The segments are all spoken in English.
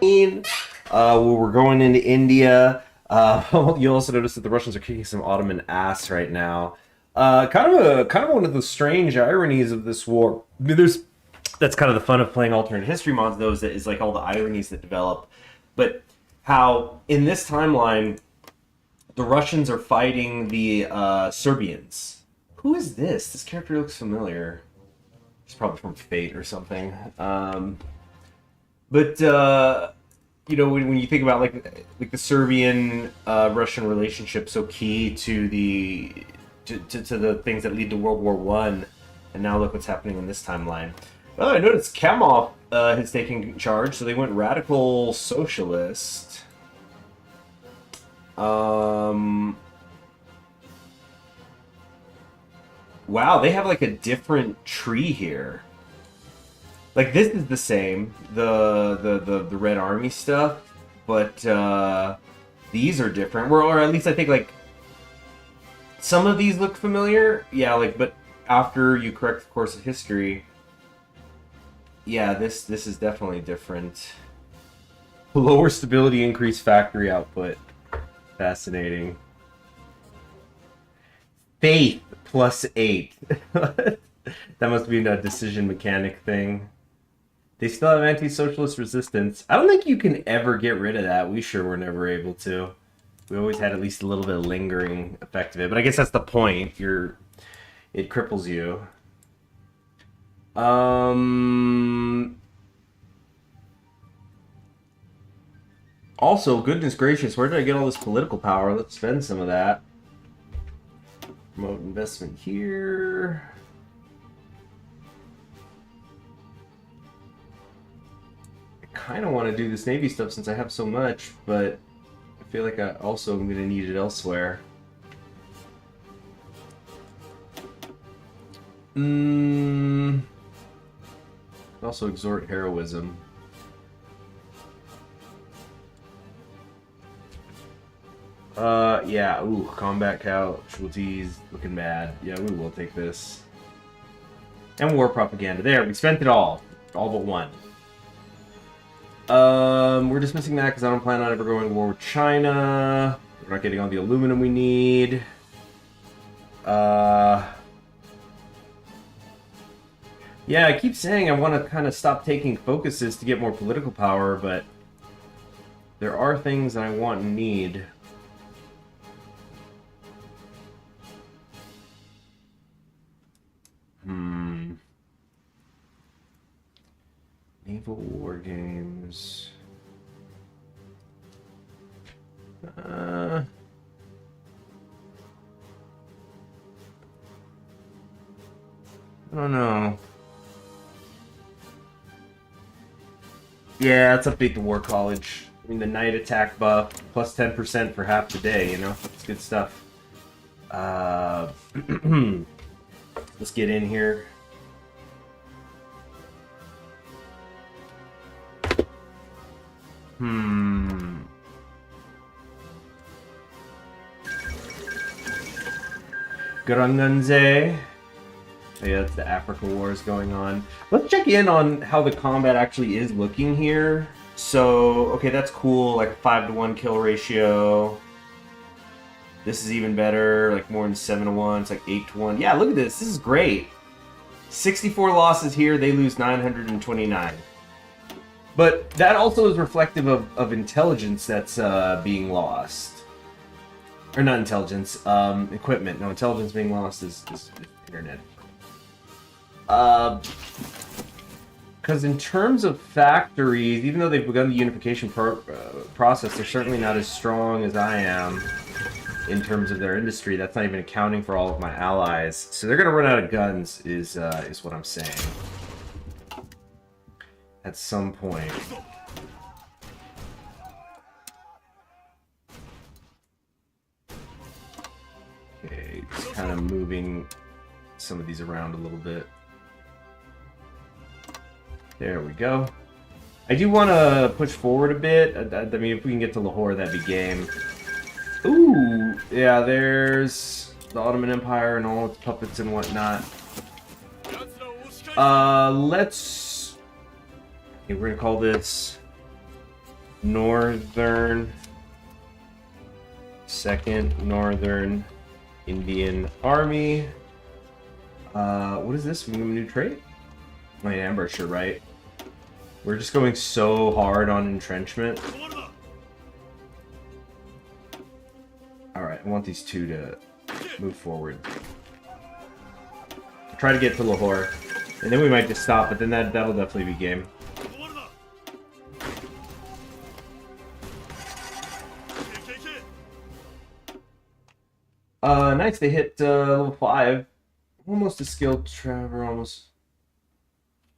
We're going into India. You'll also notice that the Russians are kicking some Ottoman ass right now. Kind of one of the strange ironies of this war. I mean, that's kind of the fun of playing alternate history mods, though, is like all the ironies that develop. But how in this timeline, the Russians are fighting the Serbians. Who is this? This character looks familiar. He's probably from Fate or something. But when you think about like the Serbian Russian relationship, so key to the things that lead to World War One, and now look what's happening in this timeline. Oh, I noticed Kamov has taken charge, so they went radical socialist. Wow, they have like a different tree here. Like this is the same, the Red Army stuff, but these are different. Or at least I think like some of these look familiar. Yeah, but after you correct the course of history, yeah, this is definitely different. Lower stability, increased factory output. Fascinating. Faith +8. That must be a decision mechanic thing. They still have anti-socialist resistance. I don't think you can ever get rid of that. We sure were never able to. We always had at least a little bit of lingering effect of it. But I guess that's the point. It cripples you. Also, goodness gracious, where did I get all this political power? Let's spend some of that. Promote investment here. I kind of want to do this Navy stuff since I have so much, but I feel like I also am going to need it elsewhere. Also exhort heroism. Yeah, ooh, combat casualties, looking bad. Yeah, we will take this. And war propaganda. There, we spent it all but one. We're dismissing that because I don't plan on ever going to war with China. We're not getting all the aluminum we need. Yeah, I keep saying I want to kind of stop taking focuses to get more political power, but there are things I want and need. Naval War Games. I don't know. Yeah, let's update the War College. I mean, the night attack buff, plus 10% for half the day, you know? It's good stuff. Let's get in here. Garanganze. Oh, yeah, that's the Africa Wars going on. Let's check in on how the combat actually is looking here. So, okay, that's cool. Like 5-to-1 kill ratio. This is even better. Like more than 7-to-1. It's like 8-to-1. Yeah, look at this. This is great. 64 losses here. They lose 929. But that also is reflective of intelligence that's being lost. Or not intelligence, equipment. No, intelligence being lost is internet. Because in terms of factories, even though they've begun the unification process, they're certainly not as strong as I am in terms of their industry. That's not even accounting for all of my allies. So they're going to run out of guns, is what I'm saying. At some point. Okay, just kind of moving some of these around a little bit. There we go. I do want to push forward a bit. I mean, if we can get to Lahore, that'd be game. Ooh, yeah, there's the Ottoman Empire and all its puppets and whatnot. Let's... Okay, we're gonna call this Northern, 2nd Northern Indian Army. What is this? We have a new trait? My ambusher, right? We're just going so hard on entrenchment. Alright, I want these two to move forward. Try to get to Lahore. And then we might just stop, but then that'll definitely be game. Nice, they hit level 5. Almost a skilled traveler, almost.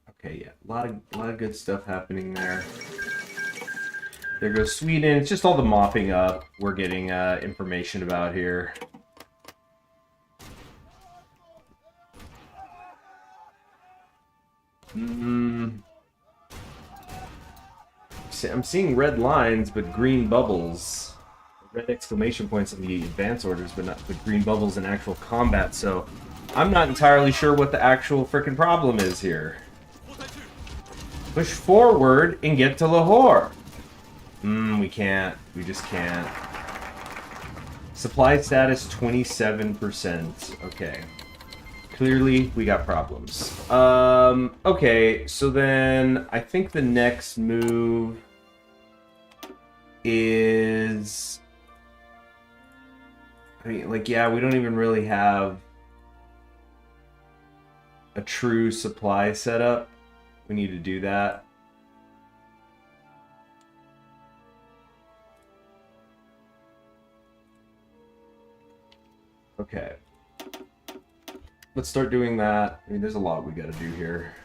Okay, yeah, a lot of good stuff happening there. There goes Sweden. It's just all the mopping up we're getting information about here. I'm seeing red lines, but green bubbles. Red exclamation points on the advance orders, but not the green bubbles in actual combat, so I'm not entirely sure what the actual frickin' problem is here. Push forward and get to Lahore. We can't. We just can't. Supply status 27%. Okay. Clearly, we got problems. Okay, so then I think the next move is... I mean, like, yeah, we don't even really have a true supply setup. We need to do that. Okay. Let's start doing that. I mean, there's a lot we gotta do here.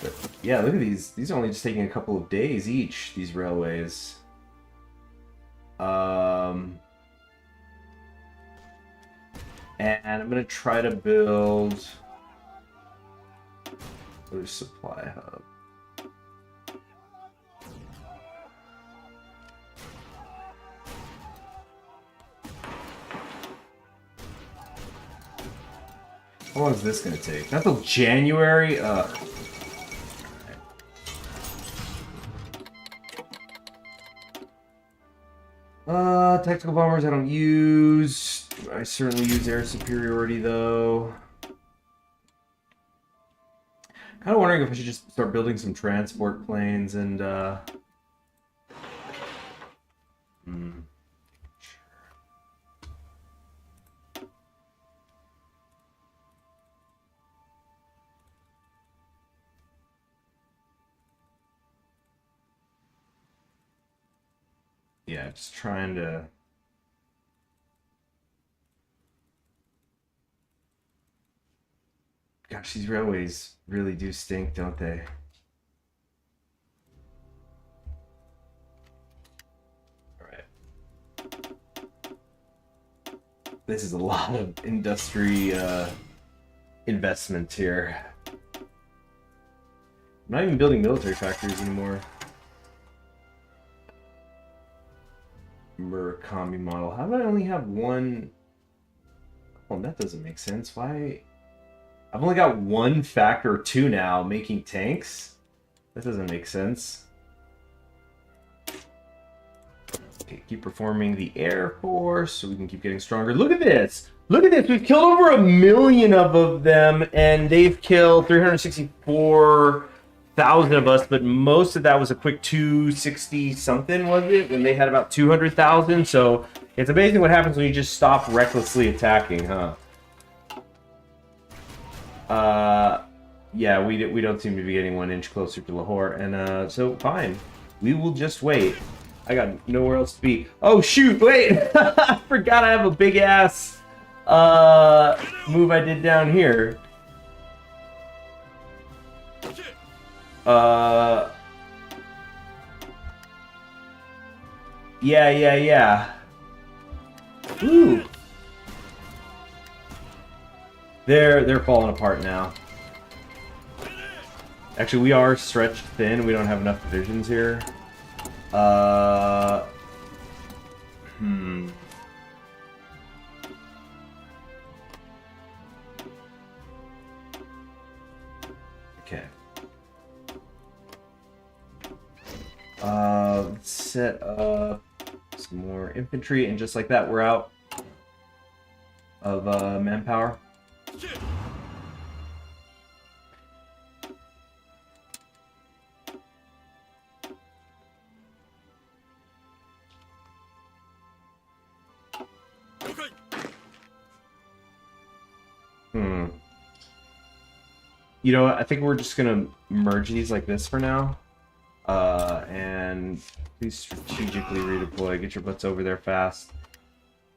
But, yeah, look at these. These are only just taking a couple of days each, these railways. And I'm gonna try to build a supply hub. How long is this gonna take? Not till January? Tactical bombers I don't use. I certainly use air superiority though. Kind of wondering if I should just start building some transport planes and yeah, just trying to... Gosh, these railways really do stink, don't they? Alright. This is a lot of industry investment here. I'm not even building military factories anymore. Murakami model. How do I only have one? Oh, that doesn't make sense. Why? I've only got one factor or two now making tanks? That doesn't make sense. Okay, keep performing the Air Force so we can keep getting stronger. Look at this! Look at this! We've killed over 1 million of them, and they've killed 364,000 of us, but most of that was a quick 260-something, was it? When they had about 200,000, so it's amazing what happens when you just stop recklessly attacking, huh? Yeah, we don't seem to be getting 1 inch closer to Lahore, and so fine, we will just wait. I got nowhere else to be. Oh shoot! Wait, I forgot I have a big ass move I did down here. Yeah. Ooh. They're falling apart now. Actually, we are stretched thin. We don't have enough divisions here. Okay. Let's set up some more infantry, and just like that, we're out of manpower. You know what? I think we're just gonna merge these like this for now. And please strategically redeploy. Get your butts over there fast.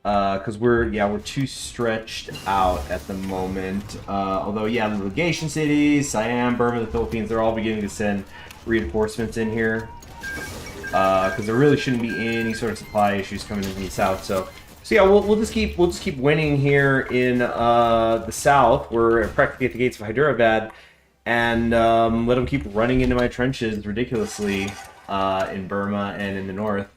Because we're too stretched out at the moment. Although, yeah, the legation cities, Siam, Burma, the Philippines, they're all beginning to send reinforcements in here. Because there really shouldn't be any sort of supply issues coming in from the south. So yeah, we'll just keep winning here in the south. We're practically at the gates of Hyderabad, and let them keep running into my trenches ridiculously in Burma and in the north.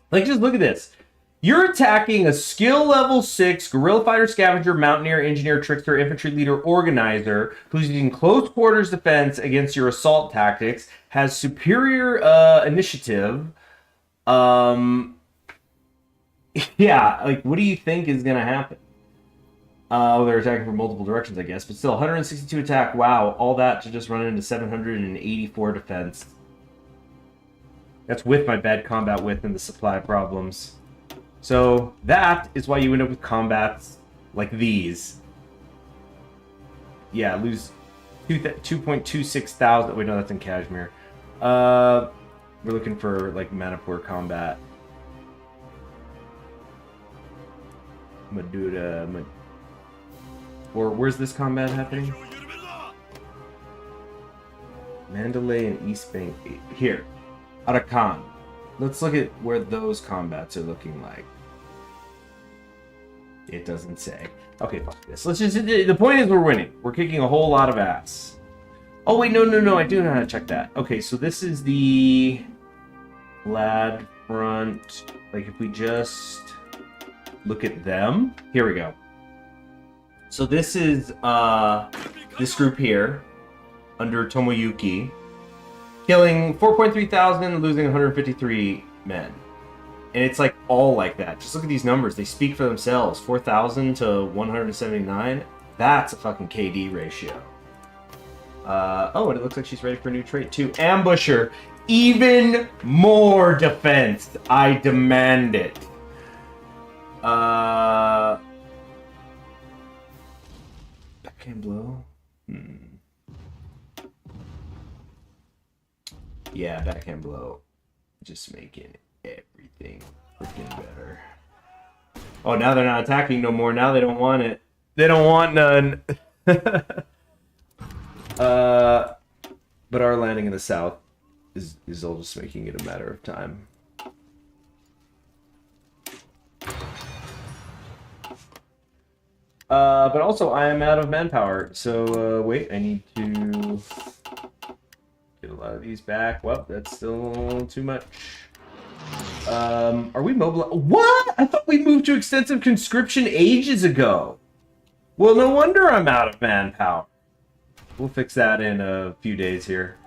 Like, just look at this. You're attacking a skill level 6 guerrilla fighter, scavenger, mountaineer, engineer, trickster, infantry leader, organizer who's using close quarters defense against your assault tactics, has superior initiative. Yeah, like, what do you think is going to happen? They're attacking from multiple directions, I guess. But still, 162 attack. Wow, all that to just run into 784 defense. That's with my bad combat width and the supply problems. So that is why you end up with combats like these. Yeah, lose 2.26 thousand. Wait, no, that's in Kashmir. We're looking for, like, Manipur combat. Madura, or where's this combat happening? Mandalay and East Bank. Here, Arakan. Let's look at where those combats are looking like. It doesn't say. Okay, fuck this. Let's just. The point is, we're winning. We're kicking a whole lot of ass. Oh wait, no. I do know how to check that. Okay, so this is the Lad front. Like, if we just look at them. Here we go. So this is this group here under Tomoyuki, killing 4.3 thousand, losing 153 men. And it's like all like that. Just look at these numbers. They speak for themselves. 4,000 to 179. That's a fucking KD ratio. Oh, and it looks like she's ready for a new trait too. Ambusher. Even more defense. I demand it. Backhand blow. Yeah, backhand blow. Just making everything freaking better. Oh, now they're not attacking no more. Now they don't want it. They don't want none. But our landing in the south is all just making it a matter of time. But also, I am out of manpower. So, wait, I need to get a lot of these back. Well, that's still too much. Are we mobile? What? I thought we moved to extensive conscription ages ago. Well, no wonder I'm out of manpower. We'll fix that in a few days here.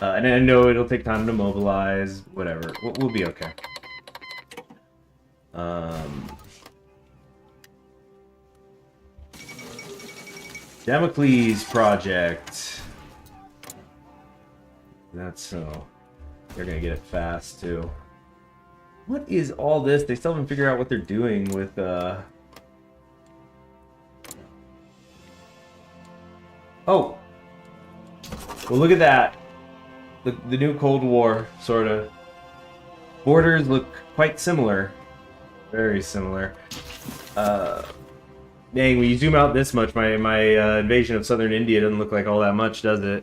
And I know it'll take time to mobilize. Whatever. We'll be okay. Damocles project. That's so. They're gonna get it fast too. What is all this? They still haven't figured out what they're doing with Oh. Well, look at that. The new Cold War, sort of. Borders look quite similar. Very similar. Dang, when you zoom out this much, my invasion of southern India doesn't look like all that much, does it?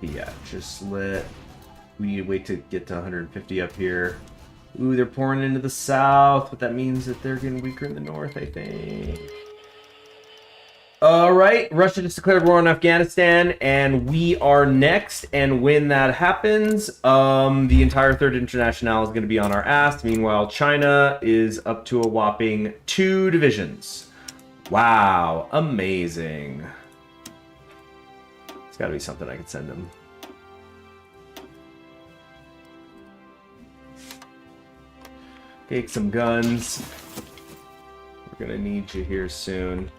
Yeah, just let... We need to wait to get to 150 up here. Ooh, they're pouring into the south, but that means that they're getting weaker in the north, I think. All right, Russia just declared war on Afghanistan, and we are next. And when that happens, the entire Third International is going to be on our ass. Meanwhile, China is up to a whopping 2 divisions. Wow, amazing. It's got to be something I can send them. Take some guns. We're going to need you here soon.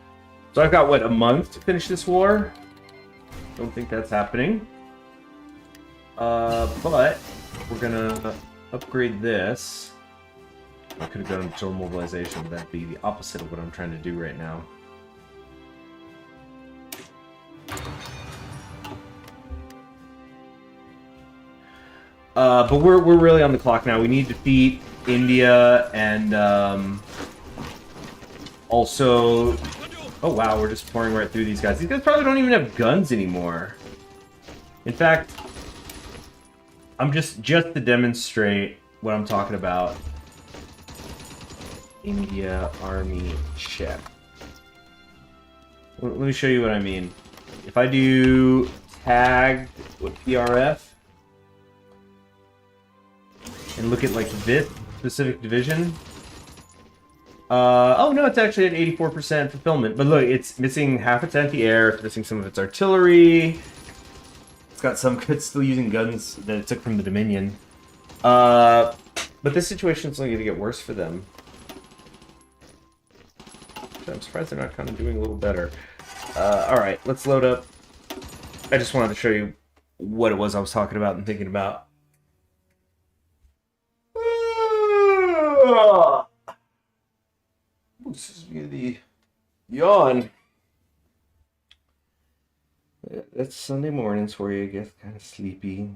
So I've got, what, a month to finish this war? Don't think that's happening. But we're gonna upgrade this. I could have gone total mobilization, but that'd be the opposite of what I'm trying to do right now. But we're really on the clock now. We need to defeat India and also... Oh wow, we're just pouring right through these guys. These guys probably don't even have guns anymore. In fact, I'm just to demonstrate what I'm talking about. India Army check. Let me show you what I mean. If I do tag with PRF and look at like this specific division. Oh no, it's actually at 84% fulfillment. But look, it's missing half its anti-air, it's missing some of its artillery. It's got some, it's still using guns that it took from the Dominion. But this situation is only going to get worse for them. So I'm surprised they're not kind of doing a little better. Alright, let's load up. I just wanted to show you what it was I was talking about and thinking about. This is the yawn. That's Sunday mornings for you, I guess, kind of sleepy.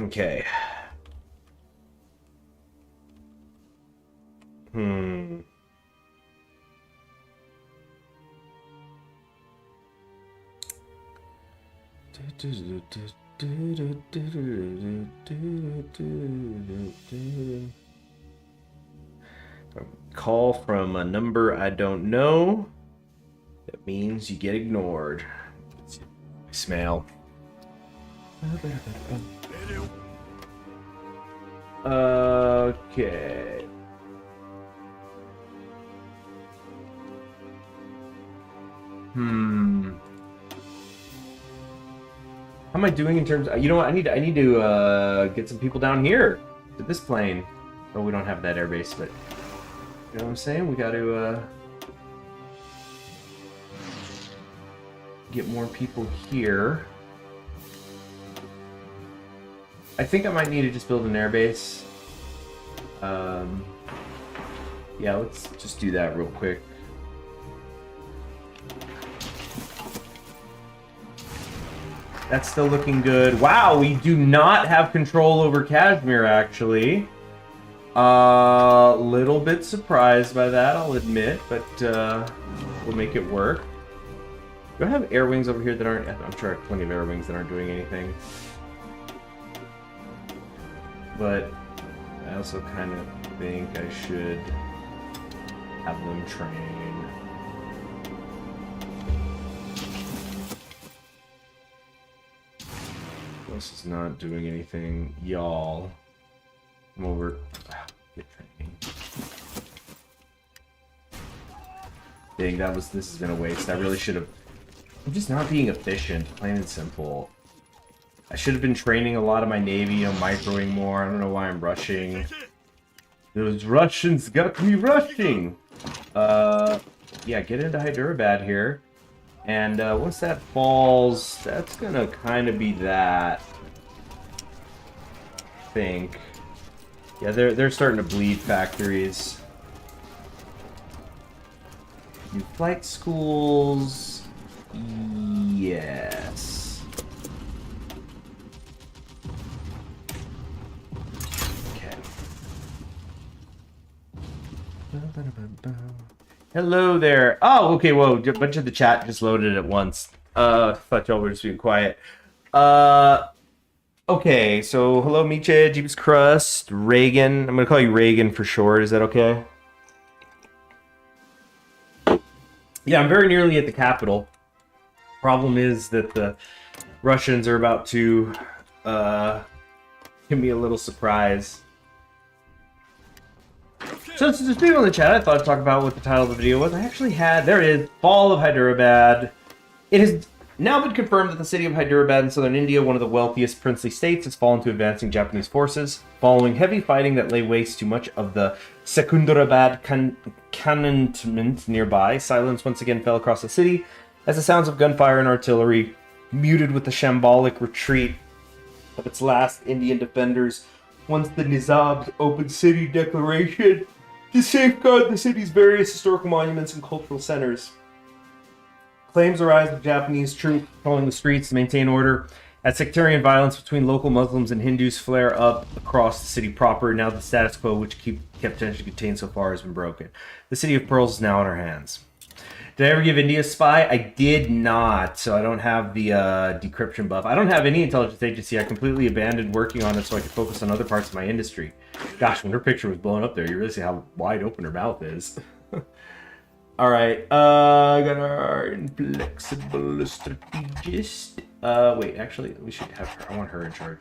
Okay. A call from a number I don't know. That means you get ignored. Voicemail. Okay. How am I doing in terms of, you know what, I need to get some people down here to this plane. Oh, we don't have that airbase, but you know what I'm saying? We got to get more people here. I think I might need to just build an airbase. Yeah, let's just do that real quick. That's still looking good. Wow, we do not have control over Kashmir, actually. Little bit surprised by that, I'll admit, but we'll make it work. Do I have air wings over here that aren't... I'm sure I have plenty of air wings that aren't doing anything. But I also kind of think I should have them train. This is not doing anything. Y'all. I'm over. Get training. Dang, this has been a waste. I really should have. I'm just not being efficient, plain and simple. I should have been training a lot of my navy, you know, microing more. I don't know why I'm rushing. Those Russians got me rushing! Yeah, get into Hyderabad here. And once that falls, that's gonna kind of be that. I think. Yeah, they're starting to bleed factories. New flight schools. Yes. Hello there. Oh, okay. Whoa, a bunch of the chat just loaded at once. Thought y'all were just being quiet. Okay. So hello, Miche, Jeebus Crust, Reagan. I'm gonna call you Reagan for short. Is that okay? Yeah, I'm very nearly at the capital. Problem is that the Russians are about to give me a little surprise. So since there's people in the chat, I thought I'd talk about what the title of the video was. I actually had, there it is, Fall of Hyderabad. It has now been confirmed that the city of Hyderabad in southern India, one of the wealthiest princely states, has fallen to advancing Japanese forces. Following heavy fighting that lay waste to much of the Secunderabad cantonment nearby, silence once again fell across the city as the sounds of gunfire and artillery muted with the shambolic retreat of its last Indian defenders once the Nizam's open city declaration to safeguard the city's various historical monuments and cultural centers. Claims arise of Japanese troops patrolling the streets to maintain order as sectarian violence between local Muslims and Hindus flare up across the city proper. Now the status quo, which kept tension contained so far, has been broken. The city of pearls is now in our hands. Did I ever give India a spy? I did not, so I don't have the decryption buff. I don't have any intelligence agency. I completely abandoned working on it so I could focus on other parts of my industry. Gosh, when her picture was blowing up there, you really see how wide open her mouth is. All right, I got our inflexible strategist. Wait, actually, we should have her. I want her in charge.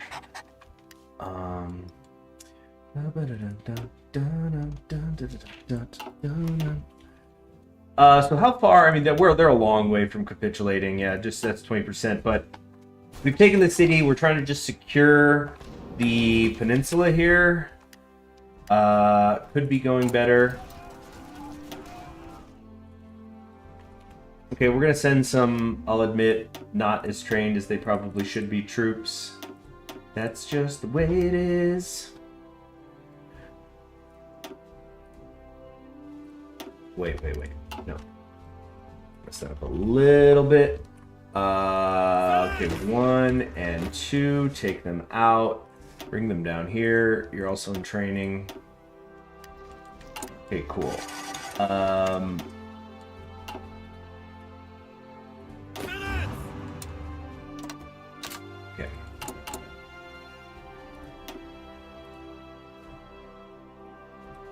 So how far? I mean, they're a long way from capitulating. Yeah, just that's 20%. But we've taken the city. We're trying to just secure the peninsula here. Could be going better. Okay, we're gonna send some, I'll admit, not as trained as they probably should be troops. That's just the way it is. Wait. No. Messed that up a little bit. Okay, 1 and 2, take them out. Bring them down here. You're also in training. Okay, cool. Okay.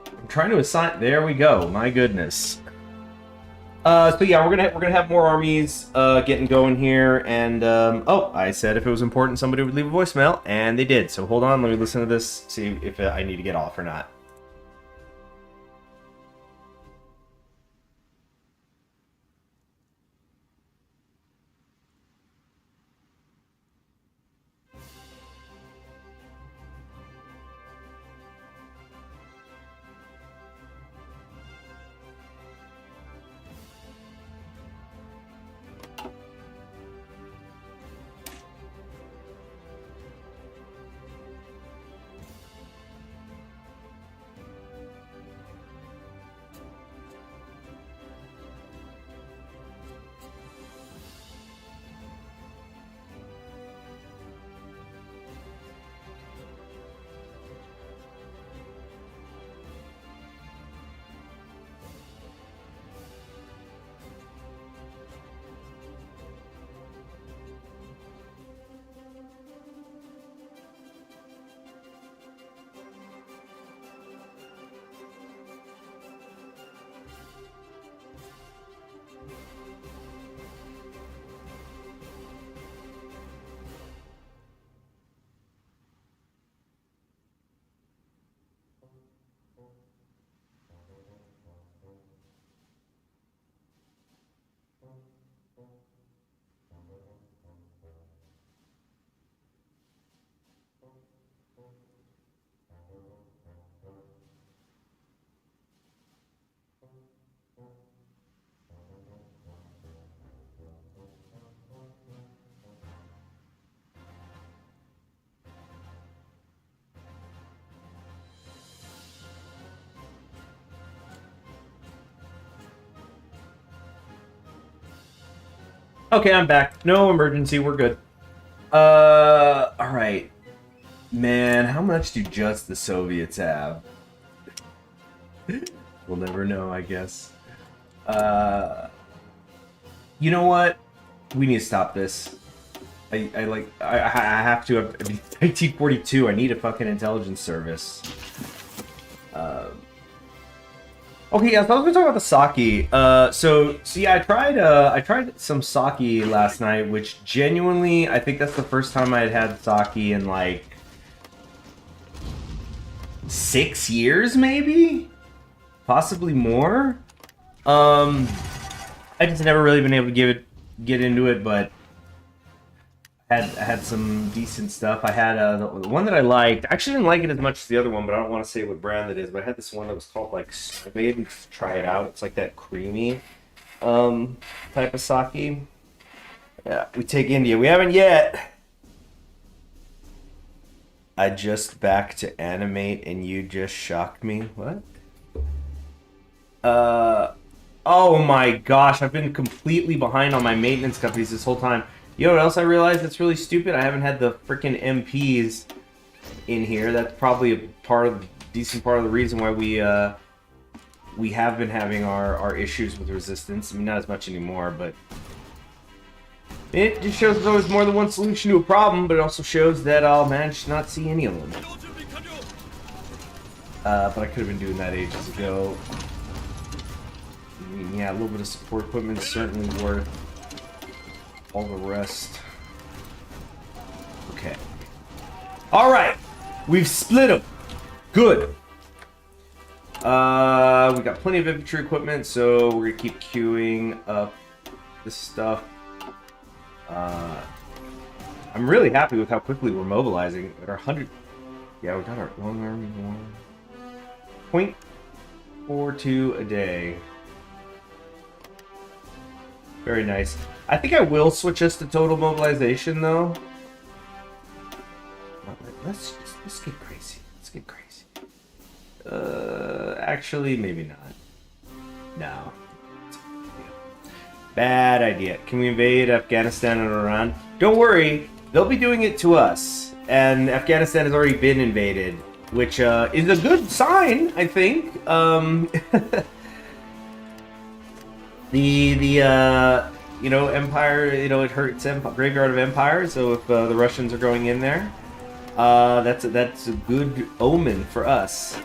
I'm trying to assign. There we go. My goodness. So yeah, we're gonna have more armies getting going here, and oh, I said if it was important, somebody would leave a voicemail, and they did. So hold on, let me listen to this, see if I need to get off or not. Okay, I'm back. No emergency, we're good. Alright. Man, how much do just the Soviets have? We'll never know, I guess. You know what? We need to stop this. I have to. I mean, 1942. I need a fucking intelligence service. Okay, yeah, so I was gonna talk about the sake. So yeah, I tried some sake last night, which genuinely, I think that's the first time I had sake in like 6 years, maybe, possibly more. I just never really been able to get into it, but I had some decent stuff. I had the one that I liked. I actually didn't like it as much as the other one, but I don't want to say what brand it is. But I had this one that was called like, maybe try it out. It's like that creamy type of sake. Yeah, we take India. We haven't yet. I just back to animate and you just shocked me. What? Oh my gosh, I've been completely behind on my maintenance companies this whole time. You know what else I realized that's really stupid? I haven't had the freaking MPs in here. That's probably a decent part of the reason why we have been having our issues with resistance. I mean, not as much anymore, but it just shows there's always more than one solution to a problem, but it also shows that I'll manage to not see any of them. But I could have been doing that ages ago. I mean, yeah, a little bit of support equipment is certainly worth all the rest. Okay. Alright. We've split them. Good. We got plenty of infantry equipment, so we're going to keep queuing up this stuff. I'm really happy with how quickly we're mobilizing. At our 100... Yeah, we got our one army more. 0.42 a day. Very nice. I think I will switch us to total mobilization, though. Let's get crazy. Let's get crazy. Actually, maybe not. No. Bad idea. Can we invade Afghanistan and Iran? Don't worry. They'll be doing it to us. And Afghanistan has already been invaded, which is a good sign, I think. You know, Empire, you know, it hurts Graveyard of Empire, so if the Russians are going in there, that's a good omen for us.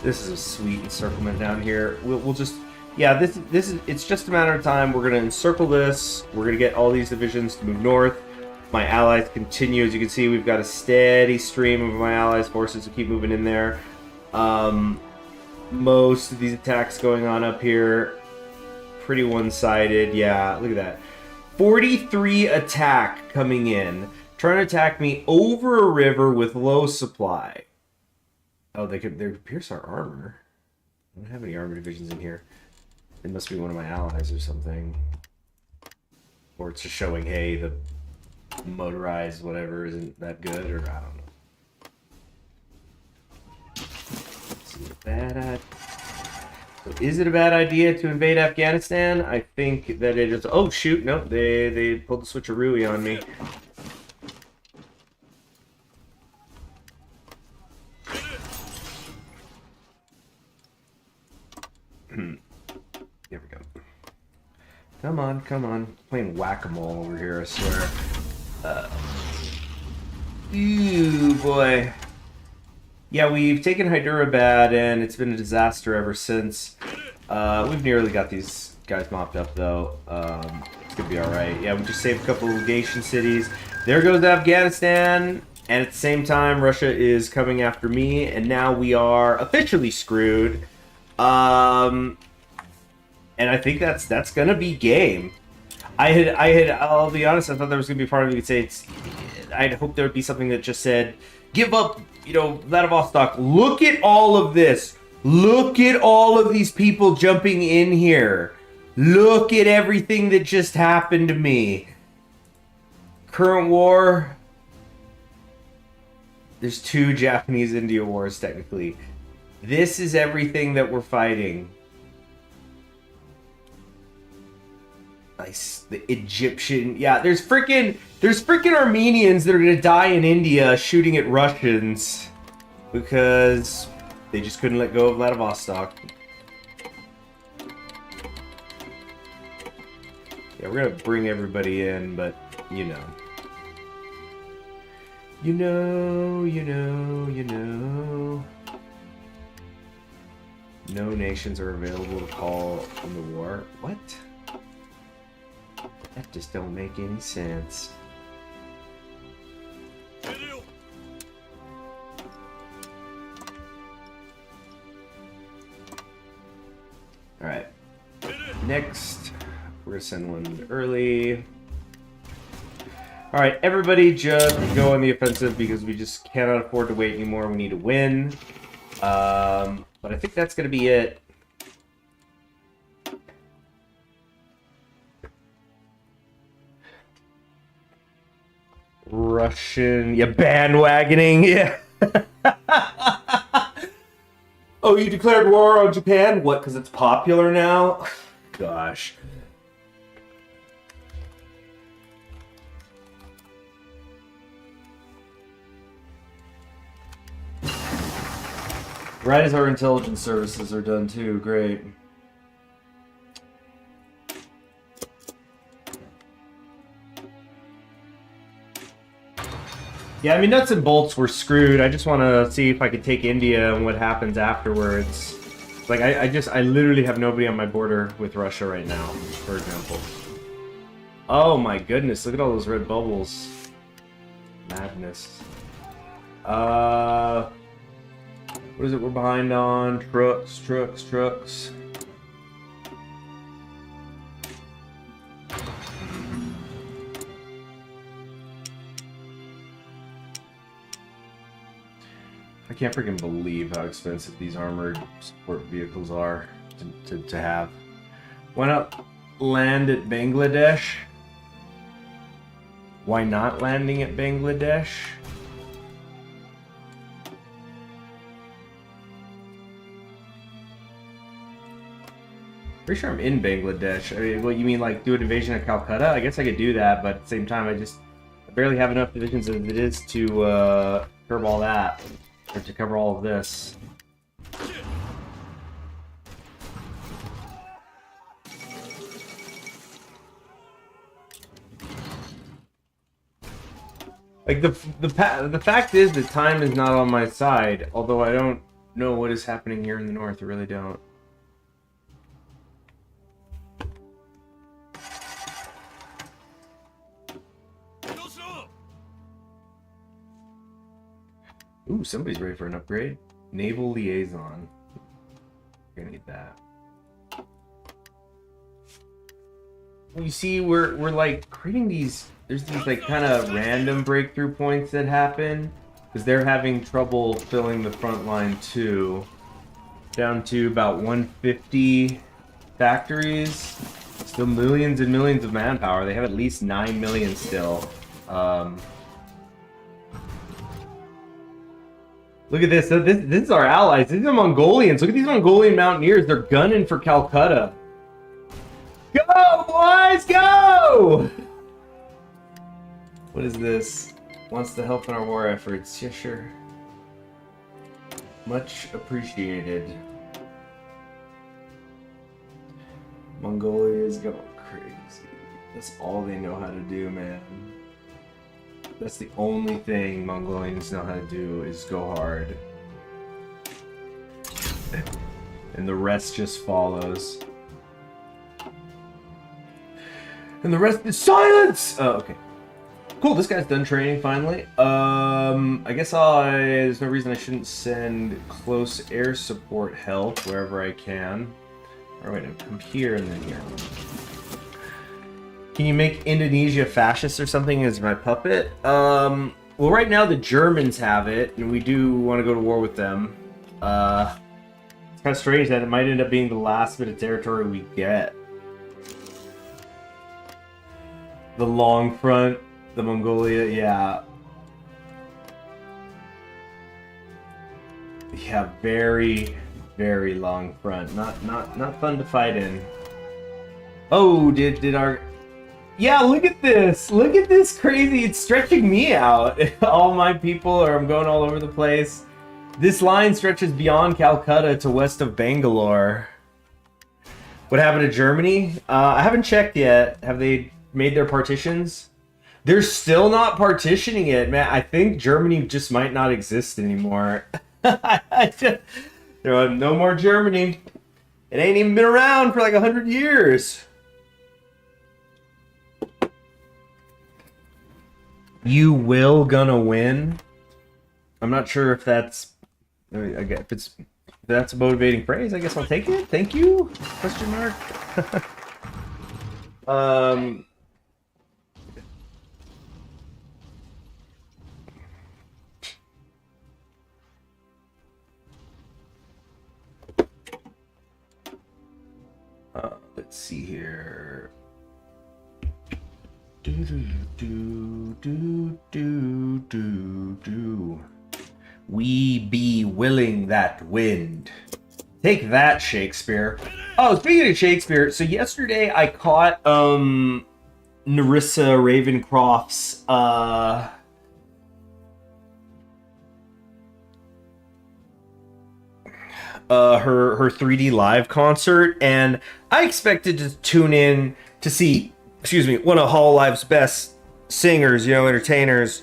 This is a sweet encirclement down here. We'll just, yeah, this is, it's just a matter of time. We're going to encircle this. We're going to get all these divisions to move north. My allies continue. As you can see, we've got a steady stream of my allies' forces to keep moving in there. Most of these attacks going on up here, pretty one-sided. Yeah, look at that. 43 attack coming in, trying to attack me over a river with low supply. Oh, they pierce our armor. I don't have any armor divisions in here. It must be one of my allies or something. Or it's just showing, hey, the motorized whatever isn't that good, or I don't know. So is it a bad idea to invade Afghanistan? I think that it is. Oh shoot, no, they pulled the switcheroo on me. Here we go. Come on, come on. Playing whack-a-mole over here, I swear. Ooh, boy. Yeah, we've taken Hyderabad, and it's been a disaster ever since. We've nearly got these guys mopped up, though. It's gonna be alright. Yeah, we just saved a couple of legation cities. There goes Afghanistan, and at the same time, Russia is coming after me, and now we are officially screwed. And I think that's gonna be game. I'll be honest, I thought there was gonna be a part of me that could say I'd hope there would be something that just said, give up, you know, Vladivostok. Look at all of this. Look at all of these people jumping in here. Look at everything that just happened to me. Current war. There's 2 Japanese-India wars, technically. This is everything that we're fighting. Nice. The Egyptian. Yeah, there's freaking Armenians that are gonna die in India shooting at Russians because they just couldn't let go of Vladivostok. Yeah, we're gonna bring everybody in, but you know. You know. No nations are available to call in the war. What? That just don't make any sense. Alright. Next, we're gonna send one early. Alright, everybody just go on the offensive because we just cannot afford to wait anymore. We need to win. But I think that's gonna be it. Russian, yeah, bandwagoning, yeah. Oh, you declared war on Japan? What, because it's popular now? Gosh. Right as our intelligence services are done too, great. Yeah, I mean, nuts and bolts, we're screwed. I just want to see if I could take India and what happens afterwards. Like, I literally have nobody on my border with Russia right now, for example. Oh my goodness, look at all those red bubbles. Madness. What is it we're behind on? Trucks. I can't freaking believe how expensive these armored support vehicles are to have. Why not land at Bangladesh? Why not landing at Bangladesh? Pretty sure I'm in Bangladesh. I mean, what you mean, like do an invasion of Calcutta? I guess I could do that, but at the same time, I barely have enough divisions as it is to curb all that. Or to cover all of this. Like the fact is that time is not on my side, although I don't know what is happening here in the north. I really don't. Ooh, somebody's ready for an upgrade. Naval Liaison. We're gonna need that. Well, you see, we're like creating these. There's these like kind of random breakthrough points that happen because they're having trouble filling the front line too. Down to about 150 factories. Still millions and millions of manpower. They have at least 9 million still. Look at this. This is our allies. These are Mongolians. Look at these Mongolian mountaineers. They're gunning for Calcutta. Go, boys, go! What is this? Wants to help in our war efforts. Yeah, sure. Much appreciated. Mongolia is going crazy. That's all they know how to do, man. That's the only thing Mongolians know how to do is go hard. And the rest just follows. And the rest is silence! Oh, okay. Cool, this guy's done training finally. I guess there's no reason I shouldn't send close air support help wherever I can. Or wait, no, come here and then here. Can you make Indonesia fascist or something as my puppet? Well, right now the Germans have it, and we do want to go to war with them. It's kind of strange that it might end up being the last bit of territory we get. The long front, the Mongolia, yeah. Yeah, very, very long front. Not fun to fight in. Oh, did our... Yeah, look at this! Look at this crazy... It's stretching me out. All my people I'm going all over the place. This line stretches beyond Calcutta to west of Bangalore. What happened to Germany? I haven't checked yet. Have they made their partitions? They're still not partitioning it, man. I think Germany just might not exist anymore. There are no more Germany. It ain't even been around for like 100 years. You will gonna win. I'm not sure if that's if that's a motivating phrase. I guess I'll take it. Thank you? Question mark. Let's see here. We be willing that wind. Take that, Shakespeare. Oh, speaking of Shakespeare, so yesterday I caught Narissa Ravencroft's her 3D live concert, and I expected to tune in to see, one of Hololive's best singers, entertainers,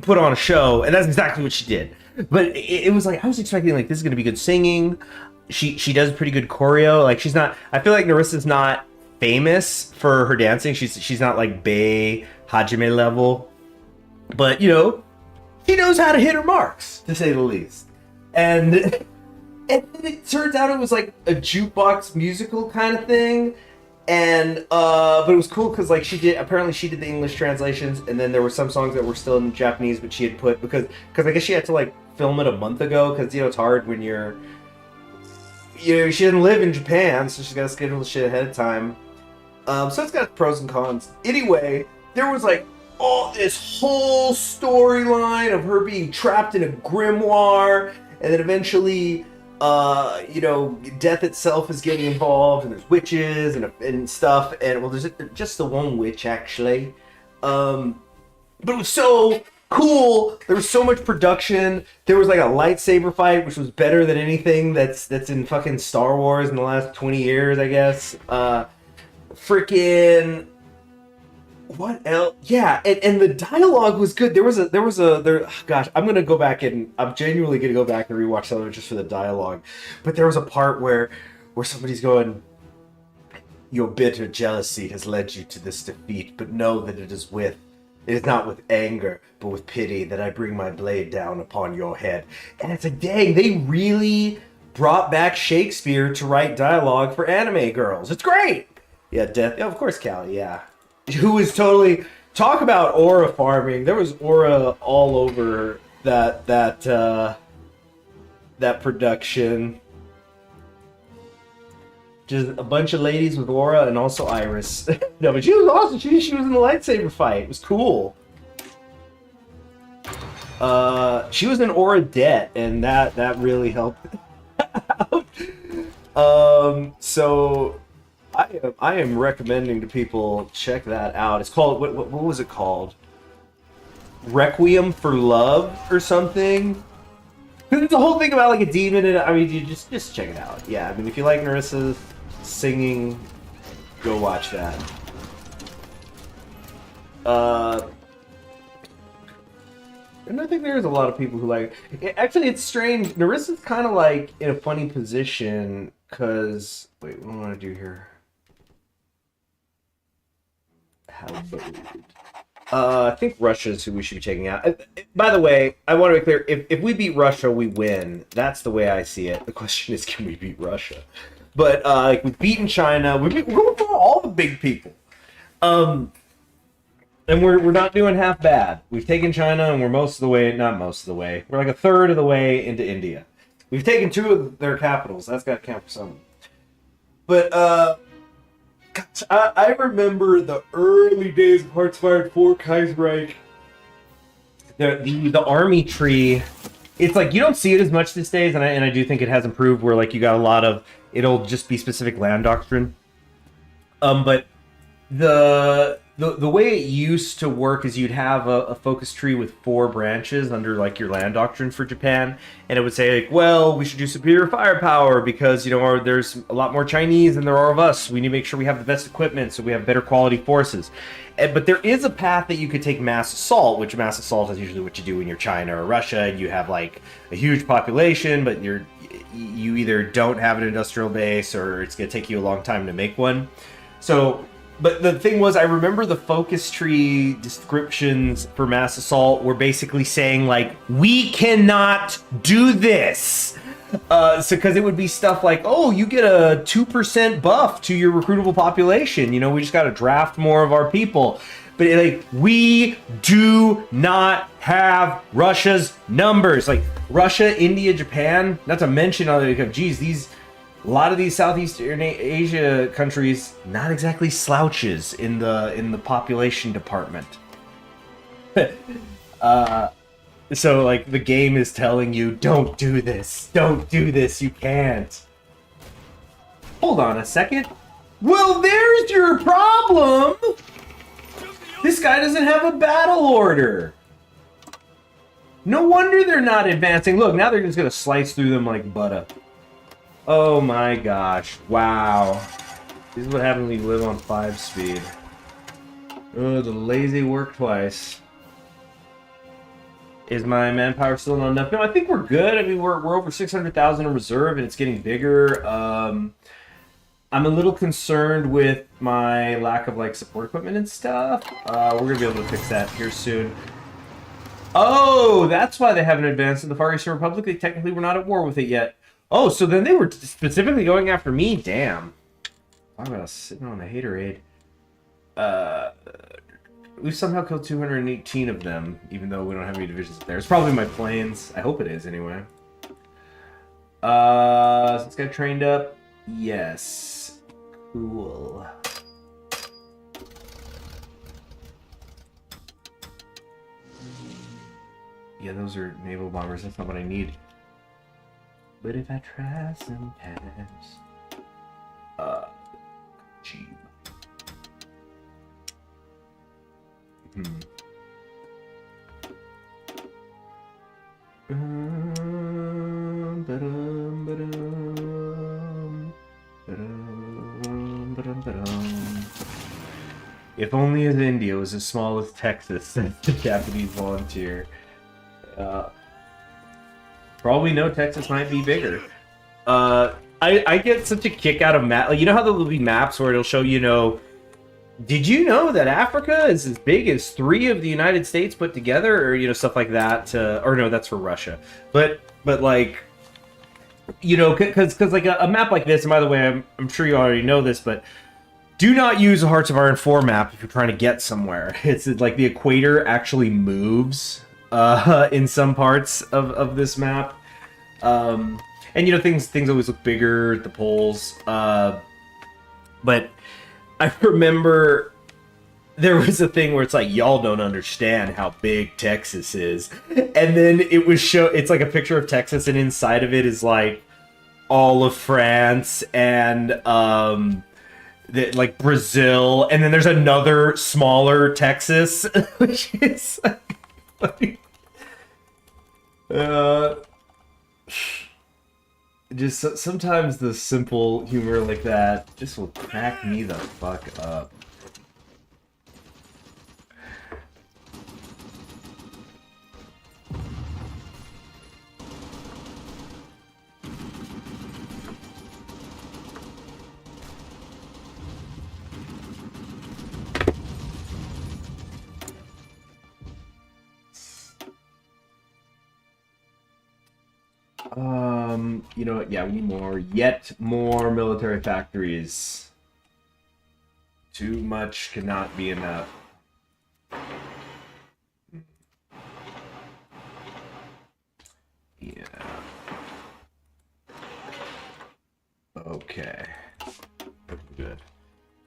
put on a show, and that's exactly what she did. But it was like I was expecting like this is gonna be good singing. She does pretty good choreo. Like she's not. I feel like Narissa's not famous for her dancing. She's not like Bae Hajime level, but she knows how to hit her marks, to say the least. And it turns out it was like a jukebox musical kind of thing. And but it was cool because like she did the English translations, and then there were some songs that were still in Japanese, but she had put because I guess she had to like film it a month ago because it's hard when you're she doesn't live in Japan, so she's got to schedule the shit ahead of time. So it's got pros and cons. Anyway, there was like this whole storyline of her being trapped in a grimoire, and then eventually death itself is getting involved, and there's witches and stuff, and well, there's just the one witch actually, but it was so cool. There was so much production. There was like a lightsaber fight, which was better than anything that's in fucking Star Wars in the last 20 years, I guess. Freaking what else? Yeah, and the dialogue was good. Gosh, I'm gonna go back and I'm genuinely gonna go back and rewatch some of it just for the dialogue. But there was a part where somebody's going, "Your bitter jealousy has led you to this defeat, but know that it is not with anger, but with pity that I bring my blade down upon your head." And it's like, dang, they really brought back Shakespeare to write dialogue for anime girls. It's great. Yeah, death. Yeah, of course, Callie. Yeah. Who is totally talk about aura farming. There was aura all over that production. Just a bunch of ladies with aura and also Iris. No, but she was awesome. She was in the lightsaber fight. It was cool. She was in aura debt, and that really helped out. So I am recommending to people check that out. It's called what was it called? Requiem for Love or something. It's a whole thing about like a demon, and I mean, you just check it out. Yeah, I mean, if you like Narissa's singing, go watch that. And I think there's a lot of people who like it. Actually, it's strange. Narissa's kind of like in a funny position because wait, what do I want to do here? I think Russia's who we should be checking out. By the way, I want to be clear. If we beat Russia, we win. That's the way I see it. The question is, can we beat Russia? But like we've beaten China. We're going for all the big people. And we're not doing half bad. We've taken China, and we're most of the way. Not most of the way. We're like a third of the way into India. We've taken 2 of their capitals. That's got to count for something. But I remember the early days of Heartsfire 4 Kaiserreich. The army tree, it's like you don't see it as much these days, and I do think it has improved where like you got a lot of it'll just be specific land doctrine. But the the way it used to work is you'd have a focus tree with 4 branches under like your land doctrine for Japan, and it would say like, well, we should do superior firepower because there's a lot more Chinese than there are of us. We need to make sure we have the best equipment so we have better quality forces. But there is a path that you could take mass assault, which mass assault is usually what you do when you're China or Russia and you have like a huge population, but you either don't have an industrial base or it's going to take you a long time to make one. So, but the thing was, I remember the focus tree descriptions for mass assault were basically saying like, we cannot do this. So because it would be stuff like, oh, you get a 2% buff to your recruitable population. We just got to draft more of our people. But like, we do not have Russia's numbers. Like Russia, India, Japan, not to mention other, geez, a lot of these Southeast Asia countries, not exactly slouches in the population department. So, like, the game is telling you, don't do this, you can't. Hold on a second. Well, there's your problem! This guy doesn't have a battle order. No wonder they're not advancing. Look, now they're just gonna slice through them like butter. Oh my gosh, wow. This is what happens when you live on 5 speed. Oh, the lazy work twice. Is my manpower still not enough? No, I think we're good. I mean, we're over 600,000 in reserve, and it's getting bigger. I'm a little concerned with my lack of like support equipment and stuff. We're gonna be able to fix that here soon. Oh, that's why they haven't advanced in the Far Eastern Republic. They technically were not at war with it yet. Oh, so then they were specifically going after me. Damn. Talk about sitting on a haterade. We've somehow killed 218 of them, even though we don't have any divisions there. It's probably my planes. I hope it is, anyway. Is this guy trained up? Yes. Cool. Yeah, those are naval bombers. That's not what I need. But if I try sometimes... Gee. If only as India was as small as Texas, says the Japanese volunteer. For all we know, Texas might be bigger. I get such a kick out of map. Like, you know how there will be maps where it'll show, did you know that Africa is as big as 3 of the United States put together, or stuff like that? Or no, that's for Russia. But like, because like a map like this. And by the way, I'm sure you already know this, but do not use a Hearts of Iron 4 map if you're trying to get somewhere. It's like the equator actually moves in some parts of this map, and things always look bigger at the poles. But I remember there was a thing where it's like, y'all don't understand how big Texas is. And then it's like a picture of Texas, and inside of it is like all of France and like Brazil, and then there's another smaller Texas, which is funny. Just sometimes the simple humor like that just will crack me the fuck up. Yeah, we need yet more military factories. Too much cannot be enough. Yeah. Okay. Good.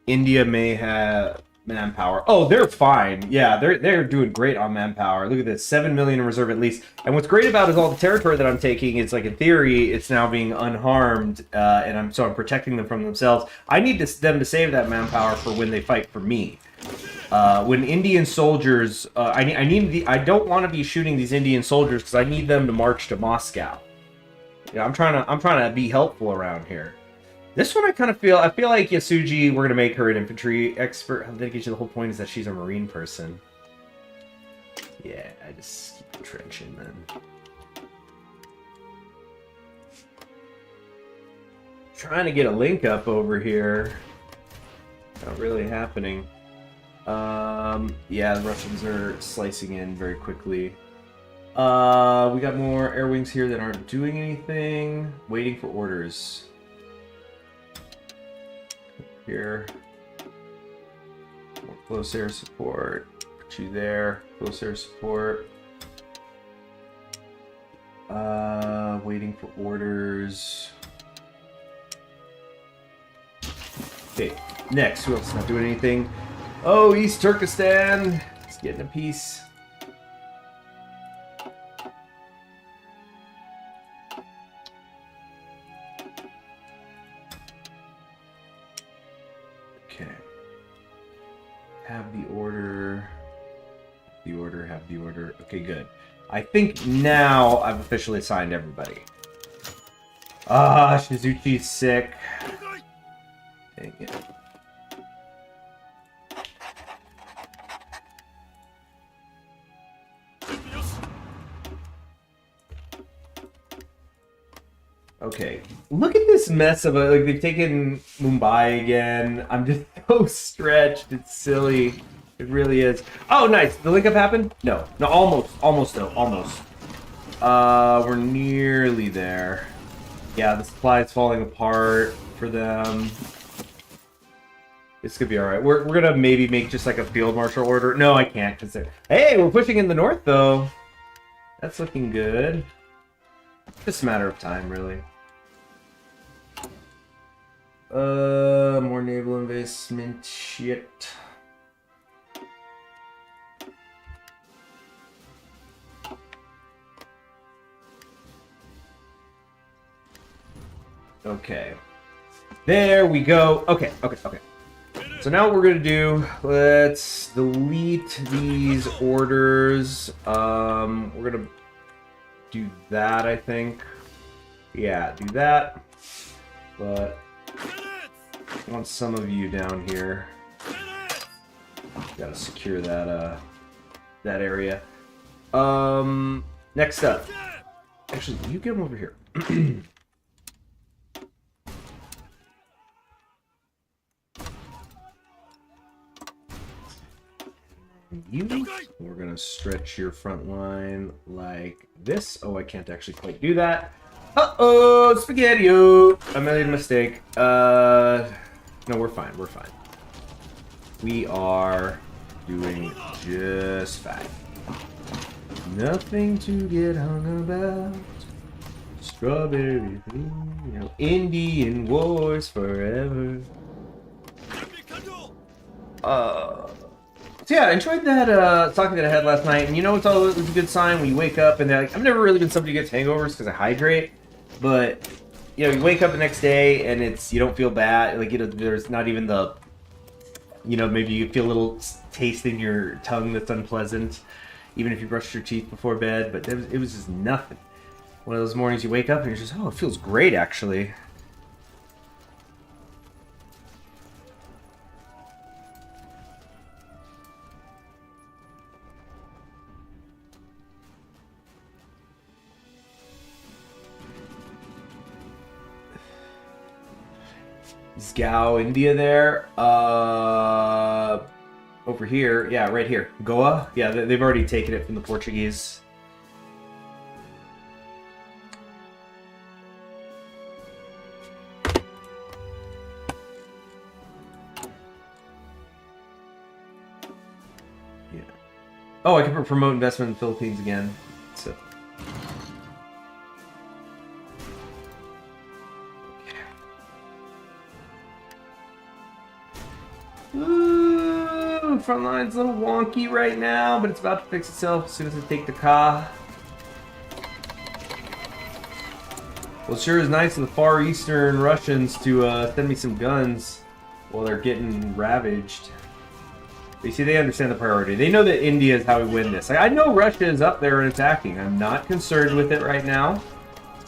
India may have manpower. Oh, they're fine. Yeah, they're doing great on manpower. Look at this, 7 million in reserve at least. And what's great about is all the territory that I'm taking. It's like, in theory, it's now being unharmed, and I'm protecting them from themselves. I need them to save that manpower for when they fight for me. when Indian soldiers, I don't want to be shooting these Indian soldiers because I need them to march to Moscow. Yeah, I'm trying to be helpful around here. This one I feel like Yasuji, we're gonna make her an infantry expert. I'm dedicated to the whole point is that she's a marine person. Yeah, I just keep entrenching then. Trying to get a link up over here. Not really happening. Yeah, the Russians are slicing in very quickly. We got more air wings here that aren't doing anything. Waiting for orders. Here. More close air support. Put you there. Close air support. Waiting for orders. Okay, next. Who else is not doing anything? Oh, East Turkestan. It's getting a piece. Okay. Have the order. Have the order. Okay, good. I think now I've officially assigned everybody. Ah, Shizuchi's sick. Dang it. Okay, look at this mess of it. Like, they've taken Mumbai again. I'm just so stretched. It's silly. It really is. Oh, nice. The link up happened? No. No, almost though. Almost. We're nearly there. Yeah, the supply is falling apart for them. This could be alright. We're gonna maybe make just like a field marshal order. No, I can't, because they're... Hey, we're pushing in the north, though. That's looking good. Just a matter of time, really. More naval investment shit. Okay. There we go. Okay. So now what we're going to do, let's delete these orders. We're going to do that, I think. Yeah, do that. But I want some of you down here. Got to secure that that area. Next up. Actually, you get them over here. We're gonna stretch your front line like this. Oh, I can't actually quite do that. Uh-oh, spaghetti-o! I made a mistake. No, we're fine, we're fine. We are doing just fine. Nothing to get hung about. Strawberry, you know, Indian wars forever. So yeah, I enjoyed that talking that I had last night, and you know it's always a good sign when you wake up and like, I've never really been somebody who gets hangovers because I hydrate, but you know, you wake up the next day and you don't feel bad, like, you know, there's not even the, you know, maybe you feel a little taste in your tongue that's unpleasant, even if you brush your teeth before bed, but it was just nothing. One of those mornings you wake up and you're just, oh, it feels great actually. Is Gao, India there? Over here. Yeah, right here. Goa? Yeah, they've already taken it from the Portuguese. Yeah. Oh, I can promote investment in the Philippines again. So. Ooh, front line's a little wonky right now, but it's about to fix itself as soon as I take the Ka. Well, it sure is nice of the Far Eastern Russians to send me some guns while they're getting ravaged. You see, they understand the priority. They know that India is how we win this. Like, I know Russia is up there and attacking. I'm not concerned with it right now.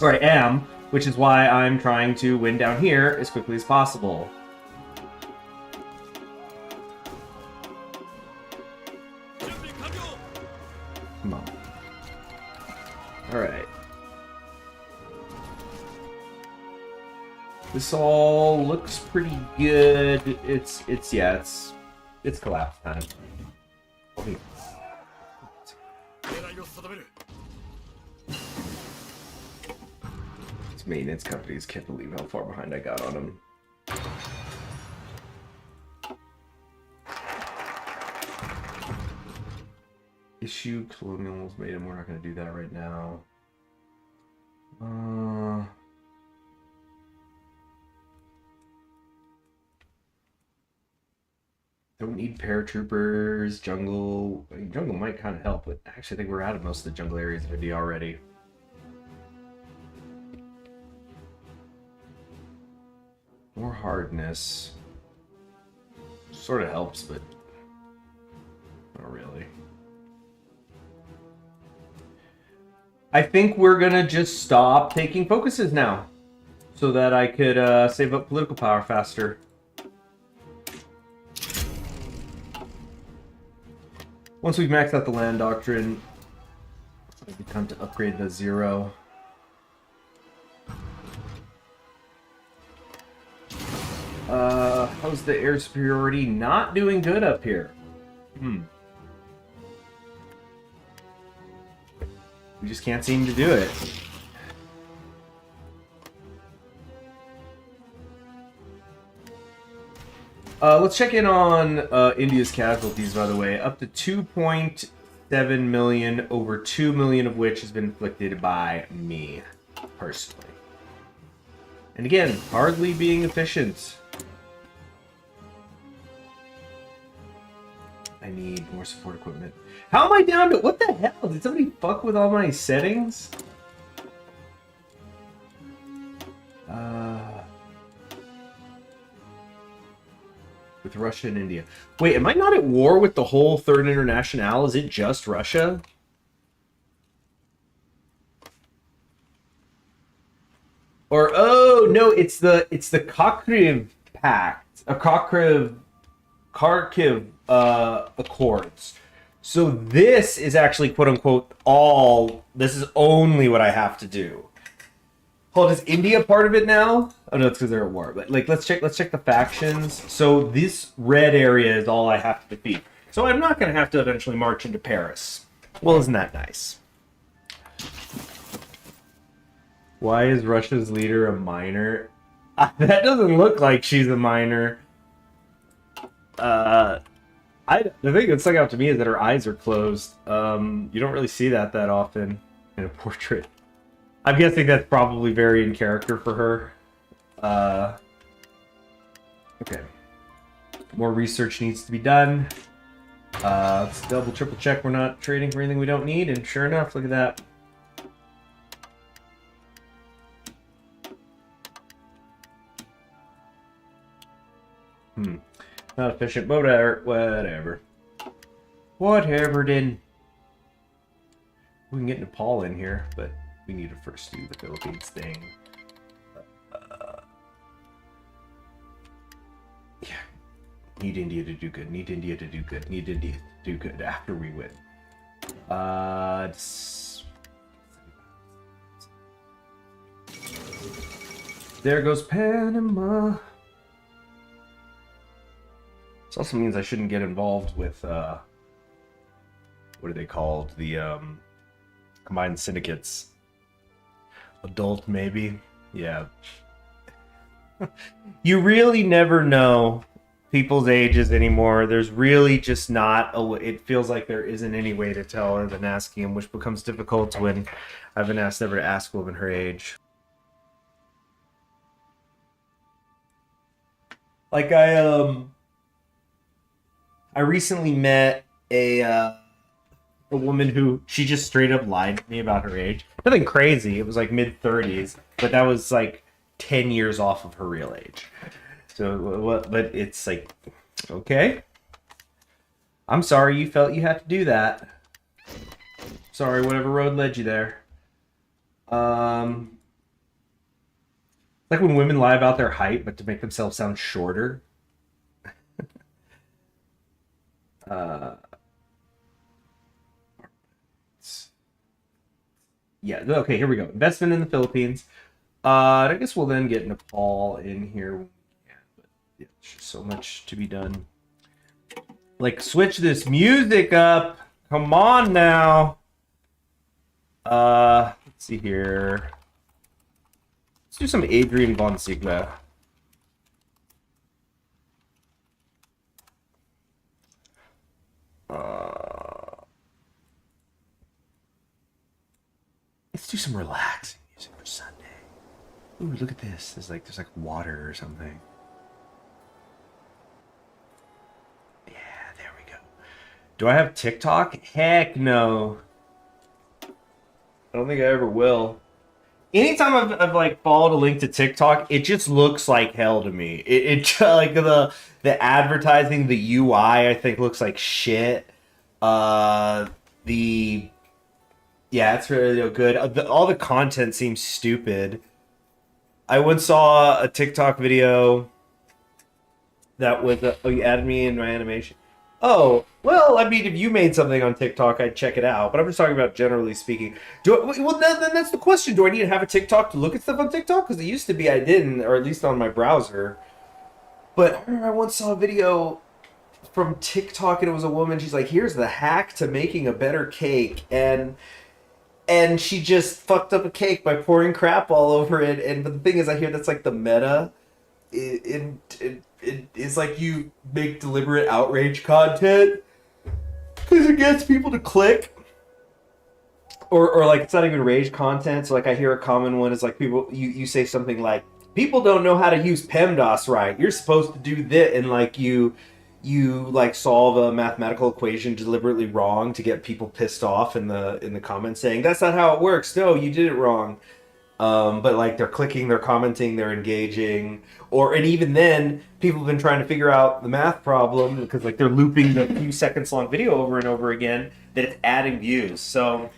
Or I am, which is why I'm trying to win down here as quickly as possible. Come on. Alright. This all looks pretty good. It's collapse time. These maintenance companies can't believe how far behind I got on them. Issue colonial ultimatum. We're not going to do that right now. Don't need paratroopers. Jungle. I mean, jungle might kind of help, but actually I think we're out of most of the jungle areas of India already. More hardness. Sort of helps, but not really. I think we're gonna just stop taking focuses now, so that I could save up political power faster. Once we've maxed out the land doctrine, it'll be time to upgrade the 0. How's the air superiority? Not doing good up here. We just can't seem to do it. Let's check in on India's casualties, by the way. Up to 2.7 million, over 2 million of which has been inflicted by me, personally. And again, hardly being efficient. I need more support equipment. How am I down to... What the hell? Did somebody fuck with all my settings? With Russia and India. Wait, am I not at war with the whole Third Internationale? Is it just Russia? Or, oh, no, it's the Kharkiv Pact. A Kharkiv Accords. So this is actually, quote unquote, all... This is only what I have to do. Well, is India part of it now? Oh no, it's because they're at war. But like, let's check the factions. So this red area is all I have to defeat. So I'm not going to have to eventually march into Paris. Well, isn't that nice? Why is Russia's leader a minor? That doesn't look like she's a minor. The thing that stuck out to me is that her eyes are closed. You don't really see that often in a portrait. I'm guessing that's probably very in character for her. Okay. More research needs to be done. Let's double, triple check we're not trading for anything we don't need, and sure enough, look at that. Not efficient, but whatever. Whatever, then. We can get Nepal in here, but we need to first do the Philippines thing. Yeah. Need India to do good. Need India to do good. Need India to do good after we win. There goes Panama. This also means I shouldn't get involved with, what are they called? The, combined syndicates. Adult, maybe? Yeah. You really never know people's ages anymore. There's really just not a way. It feels like there isn't any way to tell other than asking them, which becomes difficult when I've been asked never to ask a woman her age. Like I recently met a woman who, she just straight up lied to me about her age. Nothing crazy. It was like mid-30s, but that was like 10 years off of her real age. So, but it's like, okay. I'm sorry you felt you had to do that. Sorry, whatever road led you there. Like when women lie about their height, but to make themselves sound shorter. uh, yeah, okay, here we go. Investment in the Philippines. I guess we'll then get Nepal in here. Yeah, but yeah, there's just so much to be done. Like, switch this music up. Come on now. Let's see here. Let's do some Adrian von Ziegler. Let's do some relaxing music for Sunday. Ooh, look at this. There's like water or something. Yeah, there we go. Do I have TikTok? Heck no. I don't think I ever will. Anytime I've like followed a link to TikTok, it just looks like hell to me. It like the advertising, the UI, I think looks like shit. Yeah, it's really good. All the content seems stupid. I once saw a TikTok video that was oh, you added me in my animation. Oh, well, I mean, if you made something on TikTok, I'd check it out. But I'm just talking about generally speaking. Well, then that's the question. Do I need to have a TikTok to look at stuff on TikTok? Because it used to be I didn't, or at least on my browser. But I remember I once saw a video from TikTok, and it was a woman. She's like, "Here's the hack to making a better cake," and she just fucked up a cake by pouring crap all over it. And but the thing is, I hear that's like the meta. It's like you make deliberate outrage content because it gets people to click, or like it's not even rage content. So like I hear a common one is like people you say something like people don't know how to use PEMDAS right. You're supposed to do this, and like you like solve a mathematical equation deliberately wrong to get people pissed off in the comments saying that's not how it works. No, you did it wrong. But like they're clicking, they're commenting, they're engaging, and even then, people have been trying to figure out the math problem because like they're looping the few seconds long video over and over again that it's adding views. So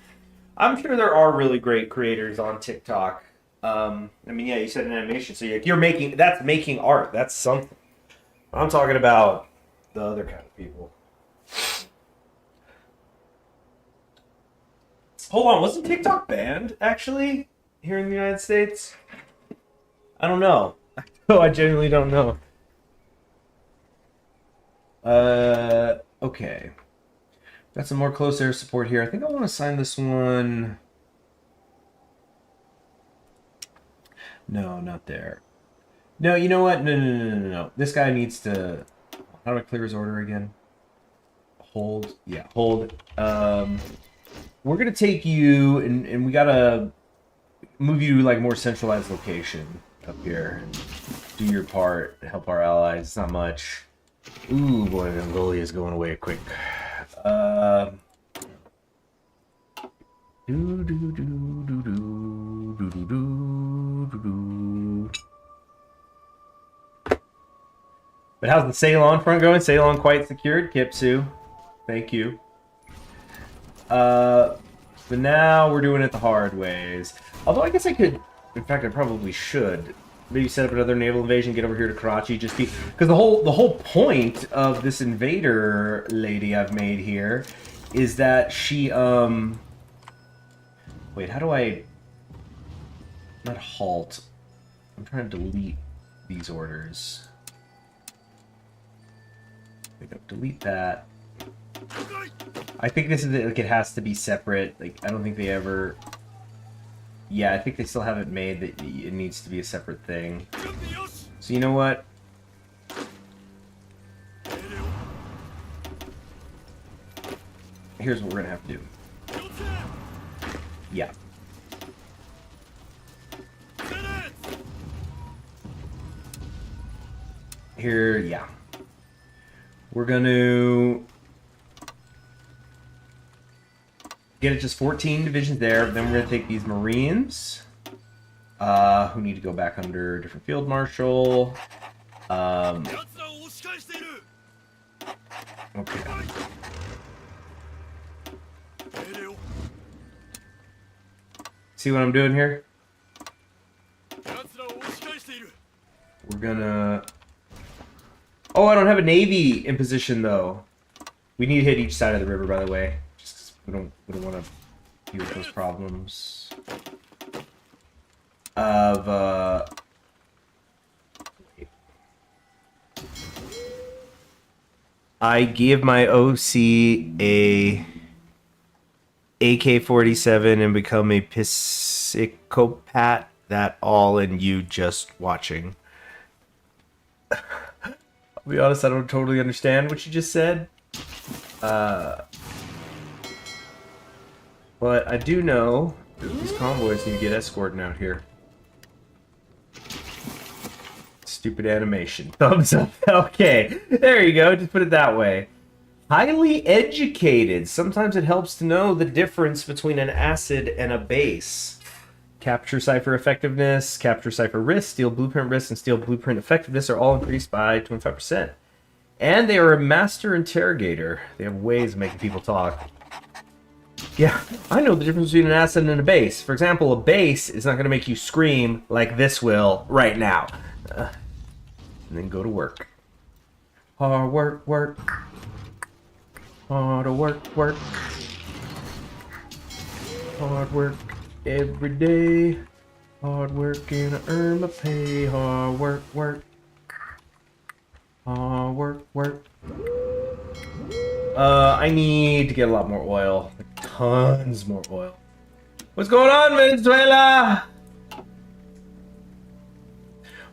I'm sure there are really great creators on TikTok. I mean, yeah, you said an animation, so you're making art. That's something. I'm talking about the other kind of people. Hold on, wasn't TikTok banned actually? Here in the United States? I don't know. Oh, I genuinely don't know. Okay. Got some more close air support here. I think I want to sign this one. No, not there. No, you know what? No. This guy needs to... How do I clear his order again? Hold. Yeah, hold. We're going to take you, and we got to move you to like more centralized location up here. Do your part, help our allies. It's not much. Ooh, boy, Mongolia is going away quick. But how's the Ceylon front going? Ceylon quite secured. Kipsu, thank you. But now we're doing it the hard ways. Although I guess I could, in fact, I probably should. Maybe set up another naval invasion, get over here to Karachi, because the whole point of this invader lady I've made here is that she wait, how do I not halt? I'm trying to delete these orders. Wait, no, delete that. I think this is like it has to be separate. Like I don't think they ever. Yeah, I think they still haven't made that it needs to be a separate thing. So you know what? Here's what we're gonna have to do. Yeah. Here, yeah. We're gonna get it just 14 divisions there. Then we're gonna take these Marines, who need to go back under a different field marshal. Okay. See what I'm doing here? We're gonna... Oh, I don't have a navy in position, though. We need to hit each side of the river, by the way. Just 'cause we don't want to deal with those problems. Of, I give my OC a AK-47 and become a psychopath. That all in you just watching. I'll be honest, I don't totally understand what you just said. But I do know that these convoys need to get escorting out here. Stupid animation. Thumbs up. Okay, there you go. Just put it that way. Highly educated. Sometimes it helps to know the difference between an acid and a base. Capture cipher effectiveness, capture cipher risk, steel blueprint risk, and steel blueprint effectiveness are all increased by 25%. And they are a master interrogator. They have ways of making people talk. Yeah, I know the difference between an acid and a base. For example, a base is not going to make you scream like this will right now. And then go to work. Hard work, work. Hard work, work. Hard work every day. Hard work and I earn my pay. Hard work, work. Hard work, work. I need to get a lot more oil. Like tons more oil. What's going on, Venezuela?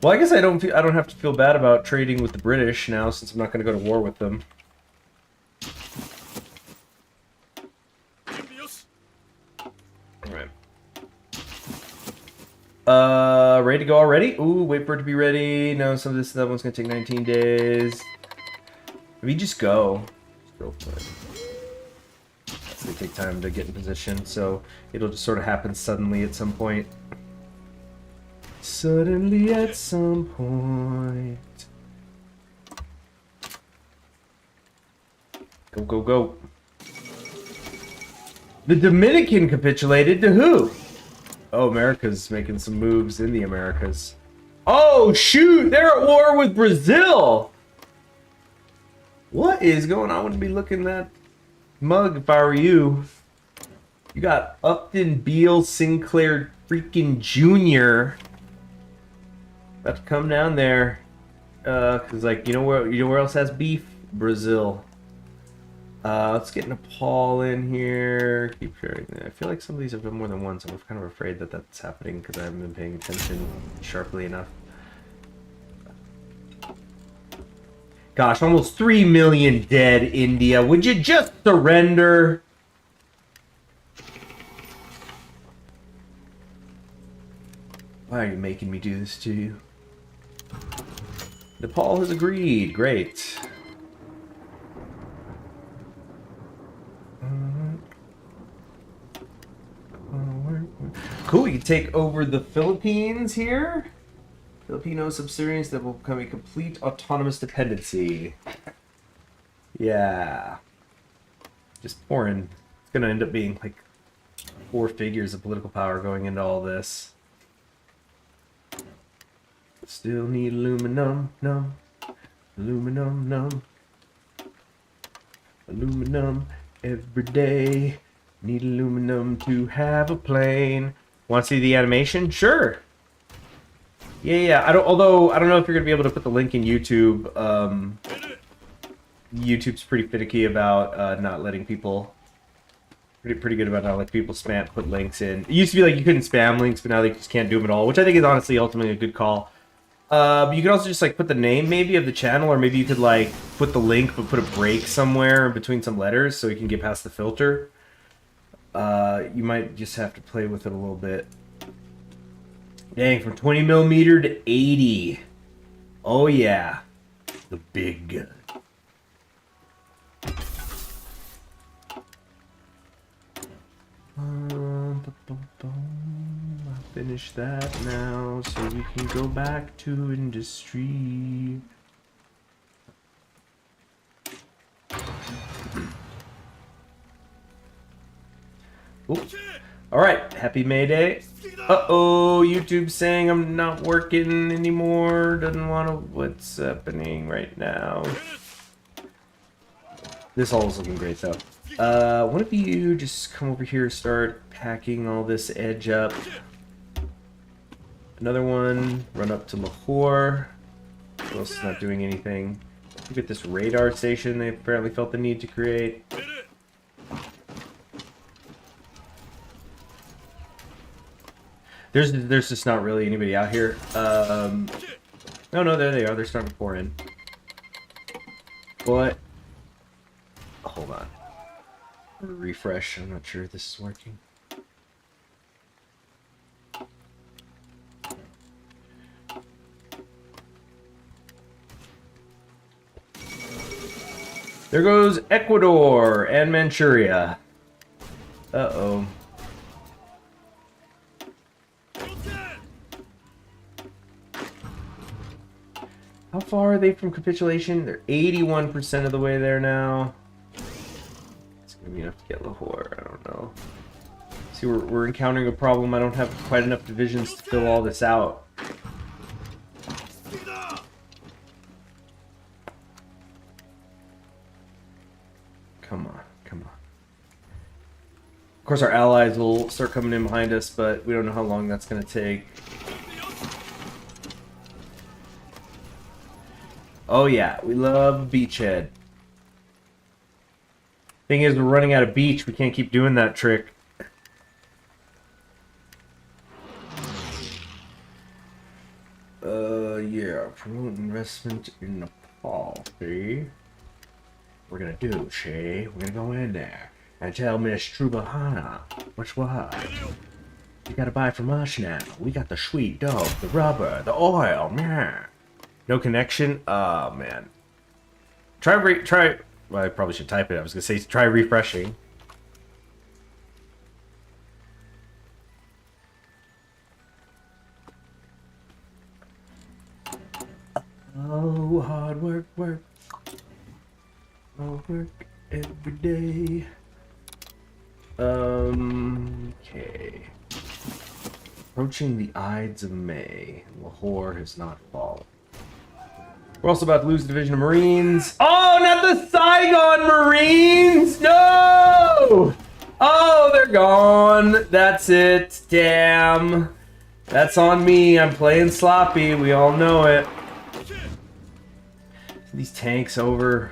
Well, I guess I don't have to feel bad about trading with the British now, since I'm not going to go to war with them. Alright. Ready to go already? Ooh, wait for it to be ready. No, some of that one's going to take 19 days. We just go. Just go for it. That's going to take time to get in position, so it'll just sort of happen suddenly at some point. Suddenly at some point. Go, go, go. The Dominican capitulated to who? Oh, America's making some moves in the Americas. Oh, shoot! They're at war with Brazil! What is going on? I wouldn't be looking at that mug if I were you. You got Upton Beale Sinclair freaking Jr. about to come down there. Cause like, you know where else has beef? Brazil. Let's get Nepal in here. Keep sharing. I feel like some of these have been more than once. I'm kind of afraid that that's happening because I haven't been paying attention sharply enough. Gosh, almost 3 million dead, India. Would you just surrender? Why are you making me do this to you? Nepal has agreed. Great. Cool, you can take over the Philippines here. Filipino subsidiaries that will become a complete autonomous dependency. Yeah. Just foreign. It's gonna end up being like 4 figures of political power going into all this. Still need aluminum, num. Aluminum, num. Aluminum every day. Need aluminum to have a plane. Want to see the animation? Sure. Yeah. Although I don't know if you're gonna be able to put the link in YouTube. YouTube's pretty finicky about not letting people. Pretty good about not letting people put links in. It used to be like you couldn't spam links, but now they just can't do them at all, which I think is honestly ultimately a good call. You could also just like put the name maybe of the channel, or maybe you could like put the link but put a break somewhere in between some letters so you can get past the filter. You might just have to play with it a little bit. Dang, from 20mm to 80. Oh yeah, the big gun. I'll finish that now so we can go back to industry. Alright, happy May Day. Uh-oh, YouTube's saying I'm not working anymore. Doesn't want to... What's happening right now? This all is looking great, though. One of you just come over here, start packing all this edge up. Another one, run up to Lahore. Who else is not doing anything? Look at this radar station they apparently felt the need to create. There's just not really anybody out here. No, there they are. They're starting to pour in. But hold on. Refresh. I'm not sure if this is working. There goes Ecuador and Manchuria. Uh-oh. How far are they from capitulation? They're 81% of the way there now. It's gonna be enough to get Lahore. I don't know. See, we're encountering a problem. I don't have quite enough divisions to fill all this out. Come on, come on. Of course, our allies will start coming in behind us, but we don't know how long that's gonna take. Oh yeah, we love beachhead. Thing is, we're running out of beach. We can't keep doing that trick. Yeah, promote investment in Nepal, see? We're gonna do, Shay. We're gonna go in there and tell Miss Trubahana what's what. You gotta buy from us now. We got the sweet dough, the rubber, the oil, man. No connection? Oh, man. Try... Well, I probably should type it. I was going to say, try refreshing. Oh, hard work, work. Hard work every day. Okay. Approaching the Ides of May. Lahore has not fallen. We're also about to lose a division of Marines. Oh, not the Saigon Marines! No! Oh, they're gone. That's it. Damn. That's on me. I'm playing sloppy. We all know it. These tanks over.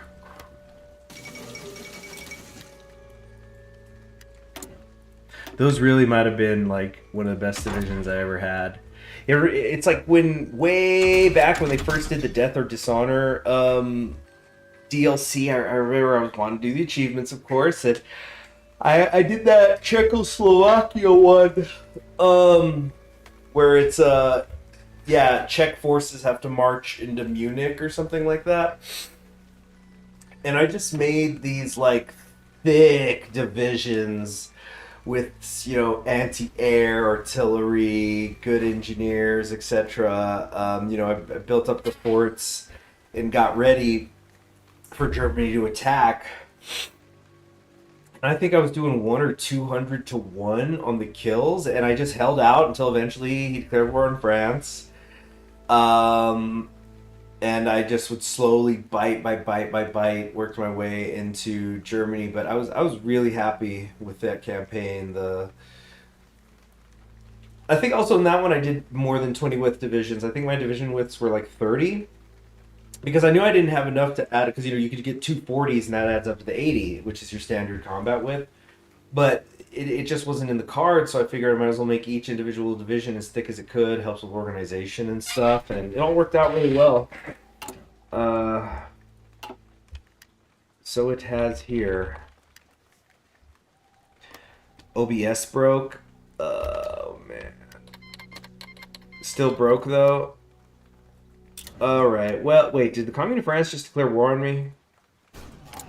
Those really might have been like one of the best divisions I ever had. It's like when way back when they first did the Death or Dishonor DLC. I remember I was wanting to do the achievements, of course, and I did that Czechoslovakia one, where it's yeah, Czech forces have to march into Munich or something like that, and I just made these like thick divisions with, you know, anti-air, artillery, good engineers, etc. You know, I built up the forts and got ready for Germany to attack. And I think I was doing 100 or 200 to 1 on the kills, and I just held out until eventually he declared war on France. And I just would slowly bite by bite, worked my way into Germany. But I was really happy with that campaign. I think also in that one I did more than 20 width divisions. I think my division widths were like 30. Because I knew I didn't have enough to add, because you know you could get 240s and that adds up to the 80, which is your standard combat width. But it just wasn't in the card, so I figured I might as well make each individual division as thick as it could. Helps with organization and stuff, and it all worked out really well. So it has here. OBS broke. Oh man. Still broke though. Alright, well, wait, did the Commune of France just declare war on me?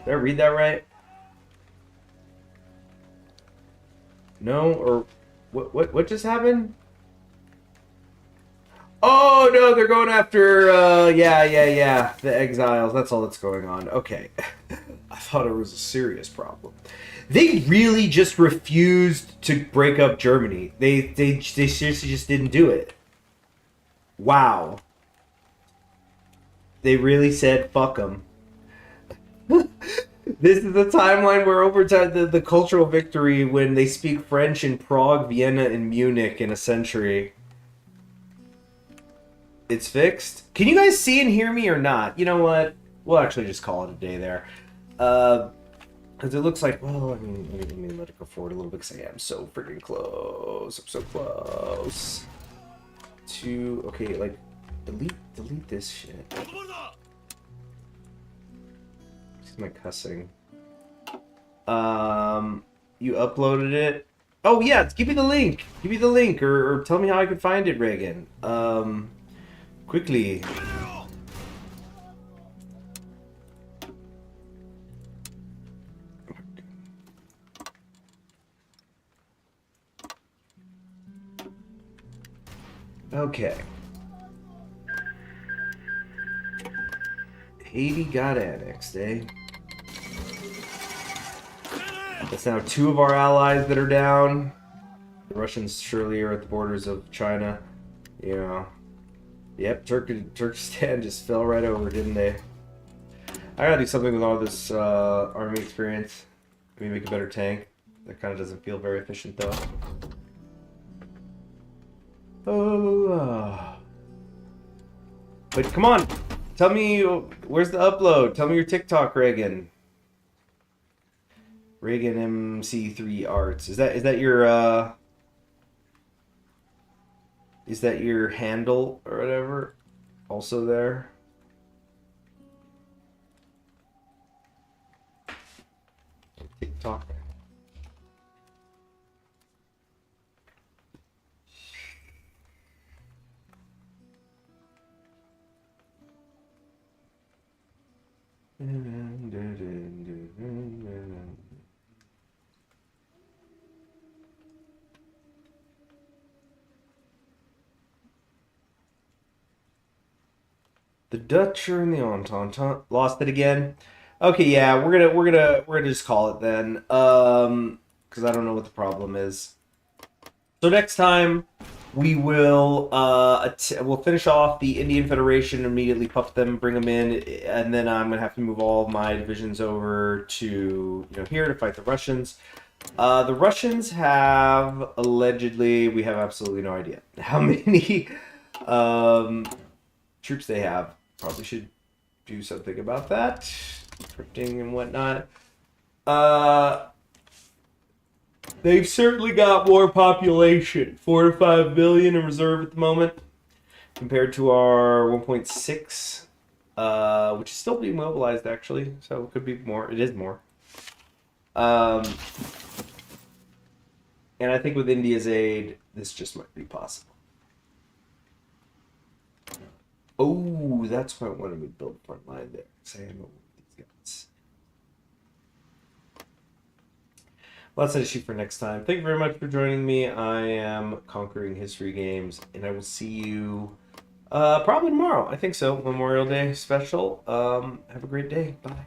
Did I read that right? No, or what just happened? Oh no, they're going after yeah, the exiles. That's all that's going on. Okay. I thought it was a serious problem. They really just refused to break up Germany. They seriously just didn't do it. Wow. They really said fuck them. This is the timeline where over time the cultural victory when they speak French in Prague, Vienna, and Munich in a century. It's fixed. Can you guys see and hear me or not? You know what? We'll actually just call it a day there. Because it looks like, well, I mean, let me let it go forward a little bit because I am so freaking close. I'm so close. To, okay, like, delete this shit. Excuse my cussing. You uploaded it. Oh, yeah, give me the link. Give me the link or tell me how I can find it, Reagan. Quickly. Okay. Haiti got annexed, eh? That's now 2 of our allies that are down. The Russians surely are at the borders of China. You know. Yep, Turkestan just fell right over, didn't they? I gotta do something with all this army experience. Maybe make a better tank. That kind of doesn't feel very efficient, though. Oh. But come on. Tell me, where's the upload? Tell me your TikTok, Reagan. Reagan MC3 Arts. Is that your handle or whatever? Also there? TikTok. The Dutch are in the Entente. Lost it again. Okay, yeah, we're gonna just call it then. Because I don't know what the problem is. So next time we will we'll finish off the Indian Federation, immediately puff them, bring them in, and then I'm gonna have to move all of my divisions over to here to fight the Russians. The Russians have allegedly, we have absolutely no idea how many troops they have. Probably should do something about that, encrypting and whatnot. They've certainly got more population, 4 to 5 billion in reserve at the moment, compared to our 1.6, which is still being mobilized actually, so it could be more. It is more. And I think with India's aid, this just might be possible. Oh, that's why I wanted to build a front line there. Say I'm over these guys. Well, that's an issue for next time. Thank you very much for joining me. I am Conquering History Games, and I will see you probably tomorrow. I think so. Memorial Day special. Have a great day. Bye.